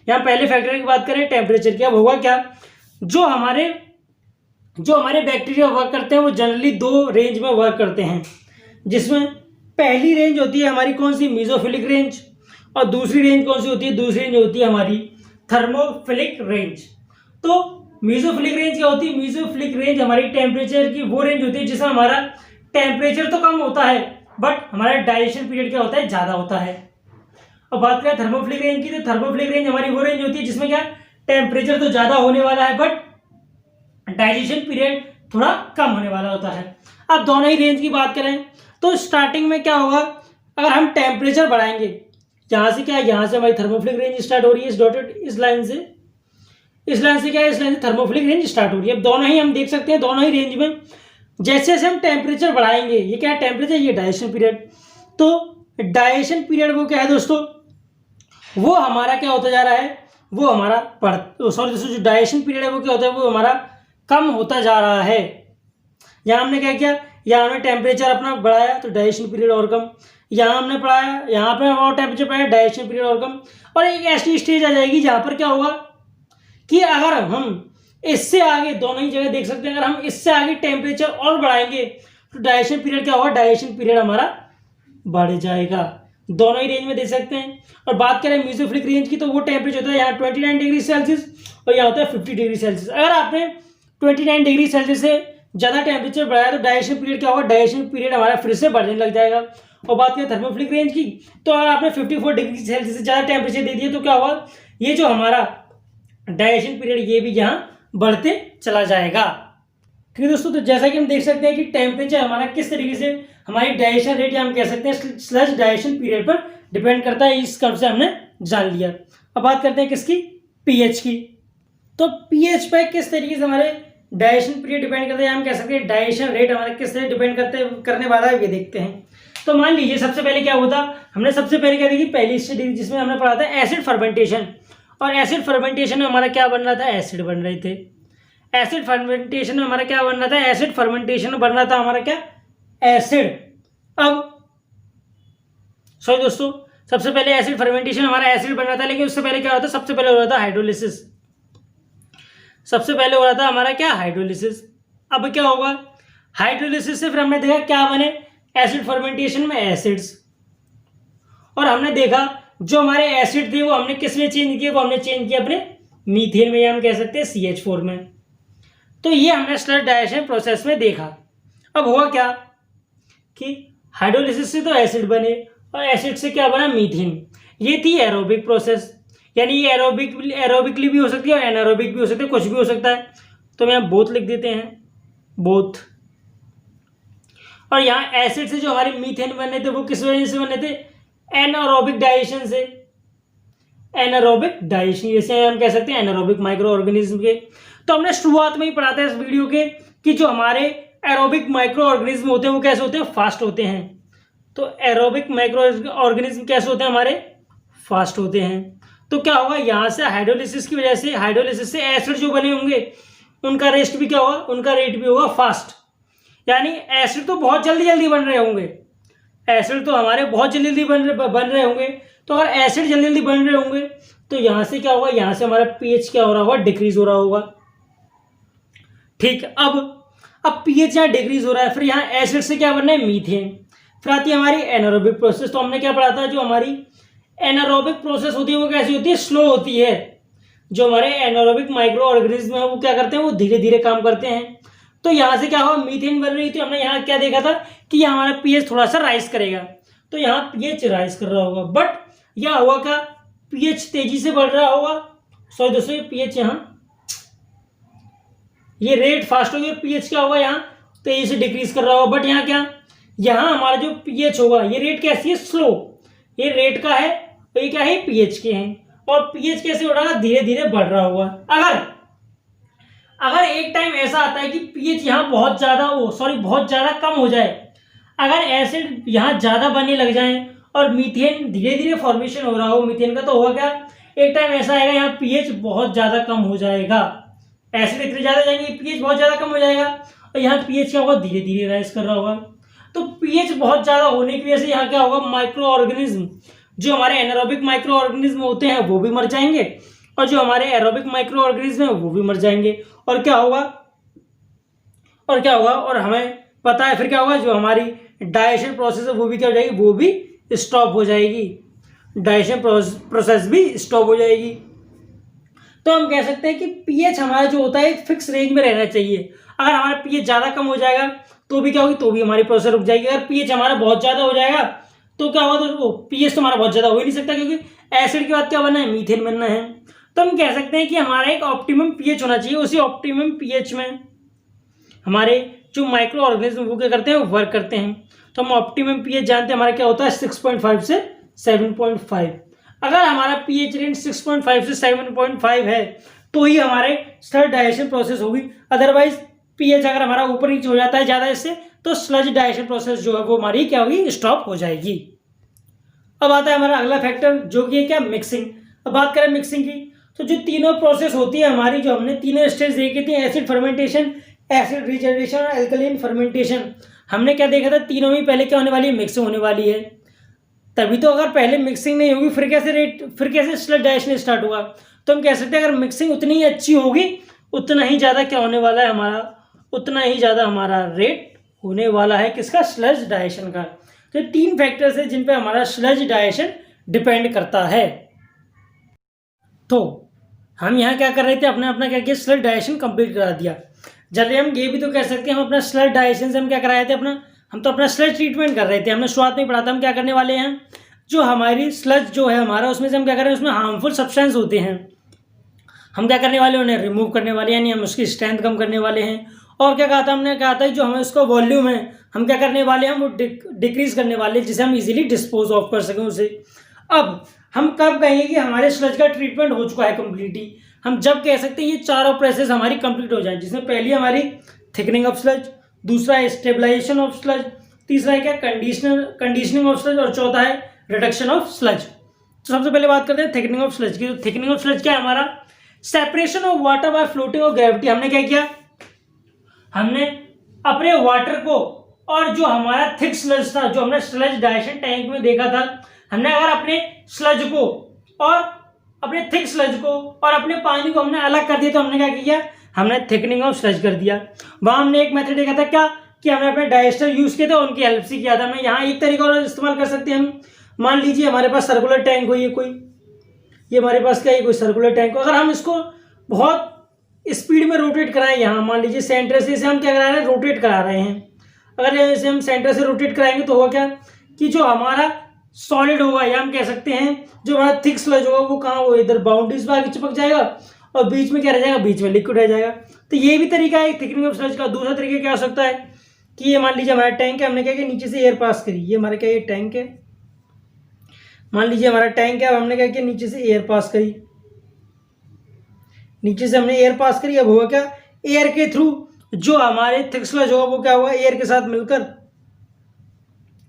यहाँ पहले फैक्टर की बात करें टेम्परेचर की, अब होगा क्या, जो हमारे बैक्टीरिया वर्क करते हैं वो जनरली 2 रेंज में वर्क करते हैं, जिसमें पहली रेंज होती है हमारी कौन सी, मीजोफिलिक रेंज, और दूसरी रेंज कौन सी होती है, दूसरी रेंज होती है हमारी थर्मोफिलिक रेंज। तो मीजोफिलिक रेंज क्या होती है, मीजोफिलिक रेंज हमारी टेम्परेचर की वो रेंज होती है जिसमें हमारा टेम्परेचर तो कम होता है बट हमारा डाइजेशन पीरियड क्या होता है, ज़्यादा होता है। अब बात करें थर्मोफिलिक रेंज की, तो थर्मोफिलिक रेंज हमारी वो रेंज होती है जिसमें क्या टेम्परेचर तो ज्यादा होने वाला है बट डाइजेशन पीरियड थोड़ा कम होने वाला होता है। अब दोनों ही रेंज की बात करें तो स्टार्टिंग में क्या होगा, अगर हम टेम्परेचर बढ़ाएंगे, यहाँ से क्या है, यहाँ से हमारी थर्मोफिलिक रेंज स्टार्ट हो रही है इस डॉटेड इस लाइन से, इस लाइन से क्या है, इस लाइन से थर्मोफिलिक रेंज स्टार्ट हो रही है। अब दोनों ही हम देख सकते हैं, दोनों ही रेंज में जैसे जैसे हम टेम्परेचर बढ़ाएंगे, ये क्या है टेम्परेचर, ये डाइजेशन पीरियड, तो डाइजेशन पीरियड वो क्या है दोस्तों, वो हमारा क्या होता जा रहा है, वो हमारा सॉरी दोस्तों, जो डाइजेशन पीरियड है वो क्या होता है, वो हमारा कम होता जा रहा है। यहाँ हमने क्या किया, यहाँ हमने टेम्परेचर अपना बढ़ाया तो डाइजेशन पीरियड और कम, यहाँ हमने बढ़ाया, यहाँ पे और टेम्परेचर बढ़ाया, डाइजेशन पीरियड और कम। और एक ऐसी स्टेज आ जाएगी जहाँ पर क्या होगा कि अगर हम इससे आगे, दोनों ही जगह देख सकते हैं, अगर हम इससे आगे टेम्परेचर और बढ़ाएंगे तो डाइजेशन पीरियड क्या होगा, डाइजेशन पीरियड हमारा बढ़ जाएगा। दोनों ही रेंज में देख सकते हैं। और बात करें मेसोफिलिक रेंज की, तो वो टेम्परेचर होता है यहाँ 29 डिग्री सेल्सियस और यहाँ होता है 50 डिग्री सेल्सियस। अगर आपने 29 डिग्री सेल्सियस से ज़्यादा टेम्परेचर बढ़ाया तो डाइजेशन पीरियड क्या होगा, डाइजेशन पीरियड हमारा फिर से बढ़ने लग जाएगा। और बात करें थर्मोफिलिक रेंज की, तो अगर आपने 54 डिग्री सेल्सियस से ज़्यादा टेम्परेचर दे दिया तो क्या होगा, ये जो हमारा डाइजेशन पीरियड ये भी यहाँ बढ़ते चला जाएगा। क्योंकि दोस्तों तो जैसा कि हम देख सकते हैं कि टेम्परेचर हमारा किस तरीके से हमारी डाइजेशन रेट या हम कह सकते हैं स्लश डाइजेशन पीरियड पर डिपेंड करता है, इस कर्व से हमने जान लिया। अब बात करते हैं किसकी, पीएच की। तो पीएच पे किस तरीके से हमारे डाइजेशन पीरियड डिपेंड करता है, हम कह सकते हैं डाइजेशन रेट हमारा किस तरह डिपेंड करने वाला है, ये देखते हैं। तो मान लीजिए सबसे पहले क्या होता, हमने सबसे पहले क्या देखी पहली स्टडी जिसमें हमने पढ़ा था एसिड फर्मेंटेशन। और एसिड फर्मेंटेशन में हमारा क्या बन रहा था, एसिड बन रहे थे। एसिड फर्मेंटेशन में हमारा क्या बन रहा था, एसिड फर्मेंटेशन में बन रहा था हमारा क्या, एसिड। अब सॉरी दोस्तों, सबसे पहले एसिड फर्मेंटेशन हमारा एसिड बन रहा था, लेकिन उससे पहले क्या होता, सबसे पहले हो रहा था हाइड्रोलिसिस। सबसे पहले हो रहा था हमारा क्या, हाइड्रोलिसिस। अब क्या होगा, हाइड्रोलिसिस से फिर हमने देखा क्या बने, एसिड फर्मेंटेशन में एसिड्स। और हमने देखा जो हमारे एसिड थे वो हमने किस में चेंज किए, वो हमने चेंज किया अपने मीथेन में, या हम कह सकते हैं CH4 में। तो ये हमने स्लश डाइजेशन प्रोसेस में देखा। अब हुआ क्या कि हाइड्रोलिसिस से तो एसिड बने और एसिड से क्या बना, मीथेन। ये थी एरोबिक प्रोसेस, यानी ये एरोबिकली भी हो सकती है और एनारोबिक भी हो सकती है, कुछ भी हो सकता है। तो हम यहाँ बोथ लिख देते हैं, बोथ। और यहाँ एसिड से जो हमारे मीथेन बने थे वो किस वजह से बने थे, एनारोबिक डाइजेशन से। एनारोबिक डाइजेशन जैसे हम कह सकते हैं एनारोबिक माइक्रो ऑर्गेनिज्म के। तो हमने शुरुआत में ही पढ़ा था इस वीडियो के कि जो हमारे एरोबिक माइक्रो ऑर्गेनिज्म होते हैं वो कैसे होते हैं, फास्ट होते हैं। तो एरोबिक माइक्रो ऑर्गेनिज्म कैसे होते हैं, हमारे फास्ट होते हैं। तो क्या होगा, यहाँ से हाइड्रोलिसिस की वजह से, हाइड्रोलिसिस से एसिड जो बने होंगे उनका रेट भी क्या होगा, उनका रेट भी होगा फास्ट। यानी एसिड तो बहुत जल्दी जल्दी बन रहे होंगे, एसिड तो हमारे बहुत जल्दी जल्दी बन रहे होंगे। तो अगर एसिड जल्दी जल्दी बन रहे होंगे तो यहाँ से क्या होगा, यहाँ से हमारा पीएच क्या हो रहा होगा, डिक्रीज हो रहा होगा। ठीक, अब पीएच यहाँ डिक्रीज हो रहा है, फिर यहाँ एसिड से क्या बनना है, मीथेन। फिर आती है हमारी एनारोबिक प्रोसेस। तो हमने क्या पढ़ा था, जो हमारी एनारोबिक प्रोसेस होती है वो कैसी होती है, स्लो होती है। जो हमारे एनारोबिक माइक्रो ऑर्गेनिज्म है वो क्या करते हैं, वो धीरे धीरे काम करते हैं। तो यहाँ से क्या होगा, मीथेन बन रही थी, हमने यहाँ क्या देखा था कि यहाँ हमारा पीएच थोड़ा सा राइज करेगा। तो यहाँ पीएच राइज कर रहा होगा, बट यह हुआ क्या, पीएच तेजी से बढ़ रहा होगा। सॉरी दोस्तों, ये पीएच यहाँ ये रेट फास्ट हो गया, पीएच क्या होगा यहाँ तेजी से डिक्रीज कर रहा होगा। बट यहाँ क्या, यहाँ हमारा जो पीएच होगा ये रेट कैसी है, स्लो। ये रेट का है, तो ये क्या है, पीएच के हैं। और पीएच कैसे हो रहा है, धीरे धीरे बढ़ रहा होगा। अगर एक टाइम ऐसा आता है कि पीएच यहाँ बहुत ज़्यादा कम हो जाए, अगर एसिड यहाँ ज़्यादा बनने लग जाए और मीथेन धीरे धीरे फॉर्मेशन हो रहा हो मीथेन का, तो होगा क्या, एक टाइम ऐसा आएगा यहाँ पीएच बहुत ज़्यादा कम हो जाएगा। एसिड इतने ज़्यादा जाएंगे, पीएच बहुत ज़्यादा कम हो जाएगा और यहाँ पीएच क्या होगा, धीरे धीरे राइज कर रहा होगा। तो पीएच बहुत ज़्यादा होने की वजह से यहाँ क्या होगा, माइक्रो ऑर्गेनिज्म, जो हमारे एनारोबिक माइक्रो ऑर्गेनिज्म होते हैं वो भी मर जाएंगे और जो हमारे एरोबिक माइक्रो ऑर्गेनिज्म है वो भी मर जाएंगे। और क्या होगा, और हमें पता है फिर क्या होगा, जो हमारी डाइजेशन प्रोसेस है वो भी क्या हो जाएगी, वो भी स्टॉप हो जाएगी। डाइजेशन प्रोसेस भी स्टॉप हो जाएगी। तो हम कह सकते हैं कि पीएच हमारा जो होता है एक फिक्स रेंज में रहना चाहिए। अगर हमारा पीएच ज़्यादा कम हो जाएगा तो भी क्या होगी, तो भी हमारी प्रोसेस रुक जाएगी। अगर पीएच हमारा बहुत ज़्यादा हो जाएगा तो क्या होगा, तो पीएच तो हमारा बहुत ज़्यादा हो ही नहीं सकता, क्योंकि एसिड के बाद क्या बनना है, मीथेन बनना है। तो हम कह सकते हैं कि हमारा एक ऑप्टिमम पीएच होना चाहिए। उसी ऑप्टिमम पीएच में हमारे जो माइक्रो ऑर्गेनिज्म वो क्या करते हैं, वर्क करते हैं। तो हम ऑप्टिमम पीएच जानते हैं हमारा क्या होता है, 6.5 से 7.5। अगर हमारा पीएच रेंज 6.5 से 7.5 है तो ही हमारे स्लज डाइजेशन प्रोसेस होगी। अदरवाइज पीएच अगर हमारा ऊपर नीचे हो जाता है ज़्यादा इससे, तो स्लज डाइजेशन प्रोसेस जो है वो हमारी क्या होगी, स्टॉप हो जाएगी। अब आता है हमारा अगला फैक्टर जो कि है क्या, मिक्सिंग। अब बात करें मिक्सिंग की, तो जो तीनों प्रोसेस होती है हमारी, जो हमने तीनों स्टेज देखी थी, एसिड फर्मेंटेशन, एसिड रिजनरेशन और अल्कलीन फर्मेंटेशन, हमने क्या देखा था, तीनों में पहले क्या होने वाली है, मिक्सिंग होने वाली है। तभी तो अगर पहले मिक्सिंग नहीं होगी फिर कैसे स्लज डाइजेशन स्टार्ट होगा। तो हम कह सकते हैं अगर मिक्सिंग उतनी ही अच्छी होगी उतना ही ज़्यादा क्या होने वाला है हमारा, उतना ही ज़्यादा हमारा रेट होने वाला है किसका, स्लज डाइजेशन का। तो 3 फैक्टर्स है जिन पे हमारा स्लज डाइजेशन डिपेंड करता है। तो हम यहाँ क्या कर रहे थे, अपना क्या किया, स्लज डाइजेशन कंप्लीट करा दिया। जल्दी हम ये भी तो कह सकते हैं हम अपना स्लज डाइजेशन से हम क्या कराए थे, हम तो अपना स्लज ट्रीटमेंट कर रहे थे। हमने शुरुआत में पढ़ा था हम क्या करने वाले हैं, जो हमारी स्लज जो है हमारा, उसमें से हम क्या कर रहे हैं, उसमें हार्मफुल सब्सटेंस होते हैं, हम क्या करने वाले हैं, उन्हें रिमूव करने वाले हैं, यानी हम उसकी स्ट्रेंथ कम करने वाले हैं। और क्या कहा था हमने, कहा था जो हमें उसका वॉल्यूम है हम क्या करने वाले हैं, वो डिक्रीज करने वाले हैं, जिसे हम इजीली डिस्पोज ऑफ कर सकें उसे। अब हम कब कहेंगे कि हमारे स्लज का ट्रीटमेंट हो चुका है कंप्लीटली, हम जब कह सकते हैं ये चारों प्रोसेस हमारी कंप्लीट हो जाए, जिसमें पहली हमारी थिकनिंग ऑफ स्लज, दूसरा है स्टेबलाइजेशन ऑफ स्लज, तीसरा है क्या, कंडीशनिंग ऑफ स्लज, और चौथा है रिडक्शन ऑफ स्लज। तो सबसे पहले बात करते हैं थिकनिंग ऑफ स्लज की। तो थिकनिंग ऑफ स्लज क्या है हमारा, separation of water bye floating of gravity. हमने क्या किया, हमने अपने वाटर को और जो हमारा थिक स्लज था, जो हमने स्लज डाइजेशन टैंक में देखा था, हमने अगर अपने स्लज को और अपने थिक स्लज को और अपने पानी को हमने अलग कर दिया, तो हमने क्या किया, हमने थिकनिंग ऑफ स्लज कर दिया। वहां हमने एक मेथड देखा था क्या, कि हमने अपने डाइजेस्टर यूज किया था, उनकी हेल्प से किया था। मैं यहाँ एक तरीका और इस्तेमाल कर सकते हैं हम, मान लीजिए हमारे पास सर्कुलर टैंक हो, ये हमारे पास क्या है, कोई सर्कुलर टैंक हो, अगर हम इसको बहुत स्पीड में रोटेट कराएं, यहाँ मान लीजिए सेंटर से इसे हम क्या करा रहे हैं, रोटेट करा रहे हैं। अगर इसे हम सेंटर से रोटेट कराएंगे तो होगा क्या, कि जो हमारा सॉलिड होगा, या हम कह सकते हैं जो हमारा थिक स्लज होगा, वो कहाँ, वो इधर बाउंड्रीज पर आगे चिपक जाएगा और बीच में क्या रह जाएगा, बीच में लिक्विड रह जाएगा। तो ये भी तरीका है थिकनिंग ऑफ स्लज का। दूसरा तरीका क्या हो सकता है, कि ये मान लीजिए हमारा टैंक है, हमने क्या किया, नीचे से एयर पास करी, ये हमारा क्या, ये टैंक है, मान लीजिए हमारा टैंक है, अब हमने क्या किया, नीचे से एयर पास करी, नीचे से हमने एयर पास करी। अब हुआ क्या, एयर के थ्रू जो हमारे थिक स्लज होगा वो क्या हुआ, एयर के साथ मिलकर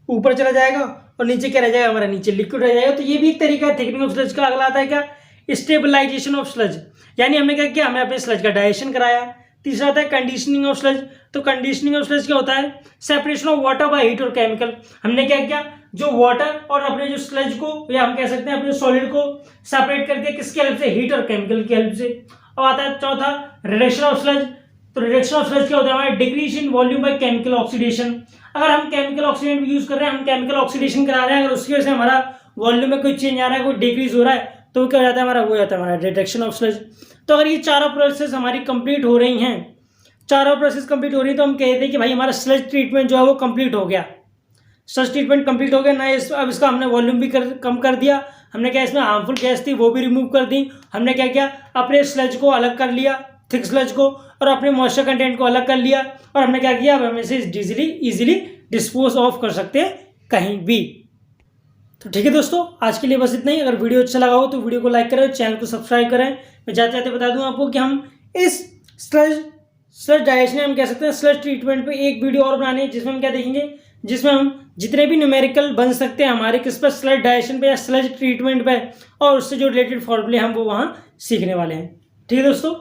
ऊपर चला जाएगा और नीचे क्या रह जाएगा, हमारा नीचे लिक्विड रह जाएगा। तो ये भी एक तरीका है थिकनिंग ऑफ स्लज का। अगला आता है क्या, स्टेबलाइजेशन ऑफ स्लज, यानी हमने क्या किया, हमें अपने स्लज का डाइजेशन कराया। तीसरा आता है कंडीशनिंग ऑफ स्लज। तो कंडीशनिंग ऑफ स्लज क्या होता है, separation of water by heat और केमिकल। हमने क्या किया, जो वाटर और अपने जो स्लज को, या हम कह सकते हैं अपने सॉलिड को सेपरेट कर दिया, किसकी हेल्प से, हीट और केमिकल की हेल्प से। अब आता है चौथा, रिडक्शन ऑफ स्लज। तो रिडक्शन ऑफ स्लज क्या होता है, हमारा decrease in volume by chemical oxidation. अगर हम केमिकल ऑक्सीडेंट यूज कर रहे हैं, हम केमिकल ऑक्सीडेशन करा रहे हैं, अगर उसकी वजह से हमारा वॉल्यूम में कोई चेंज आ रहा है, कोई डिक्रीज हो रहा है, तो क्या हो जाता है हमारा, वो जाता है हमारा रिडक्शन ऑफ स्लज। तो अगर ये चारों प्रोसेस हमारी कंप्लीट हो रही हैं, चारों प्रोसेस कंप्लीट हो रही है, तो हम कहते हैं कि भाई हमारा स्लज ट्रीटमेंट जो है वो कंप्लीट हो गया। स्लज ट्रीटमेंट कंप्लीट हो गया ना, अब इसका हमने वॉल्यूम भी कम कर दिया, हमने क्या इसमें हार्मफुल गैस थी वो भी रिमूव कर दी, हमने क्या किया, अपने स्लज को अलग कर लिया, थिक स्लज को, और अपने मॉइस्चर कंटेंट को अलग कर लिया, और हमने क्या किया, अब हम इसे इजीली डिस्पोज ऑफ कर सकते हैं कहीं भी। तो ठीक है दोस्तों, आज के लिए बस इतना ही। अगर वीडियो अच्छा लगा हो तो वीडियो को लाइक करें, चैनल को सब्सक्राइब करें। मैं जाते जाते बता दूं आपको कि हम इस स्लज डाइजेशन, हम कह सकते हैं स्लज ट्रीटमेंट पे एक वीडियो और बनानी है, जिसमें हम क्या देखेंगे, जिसमें हम जितने भी न्यूमेरिकल बन सकते हैं हमारे किस पर, स्लज डाइजेशन पे या स्लज ट्रीटमेंट पे, और उससे जो रिलेटेड फॉर्मूले हम वो वहाँ सीखने वाले हैं। ठीक है दोस्तों।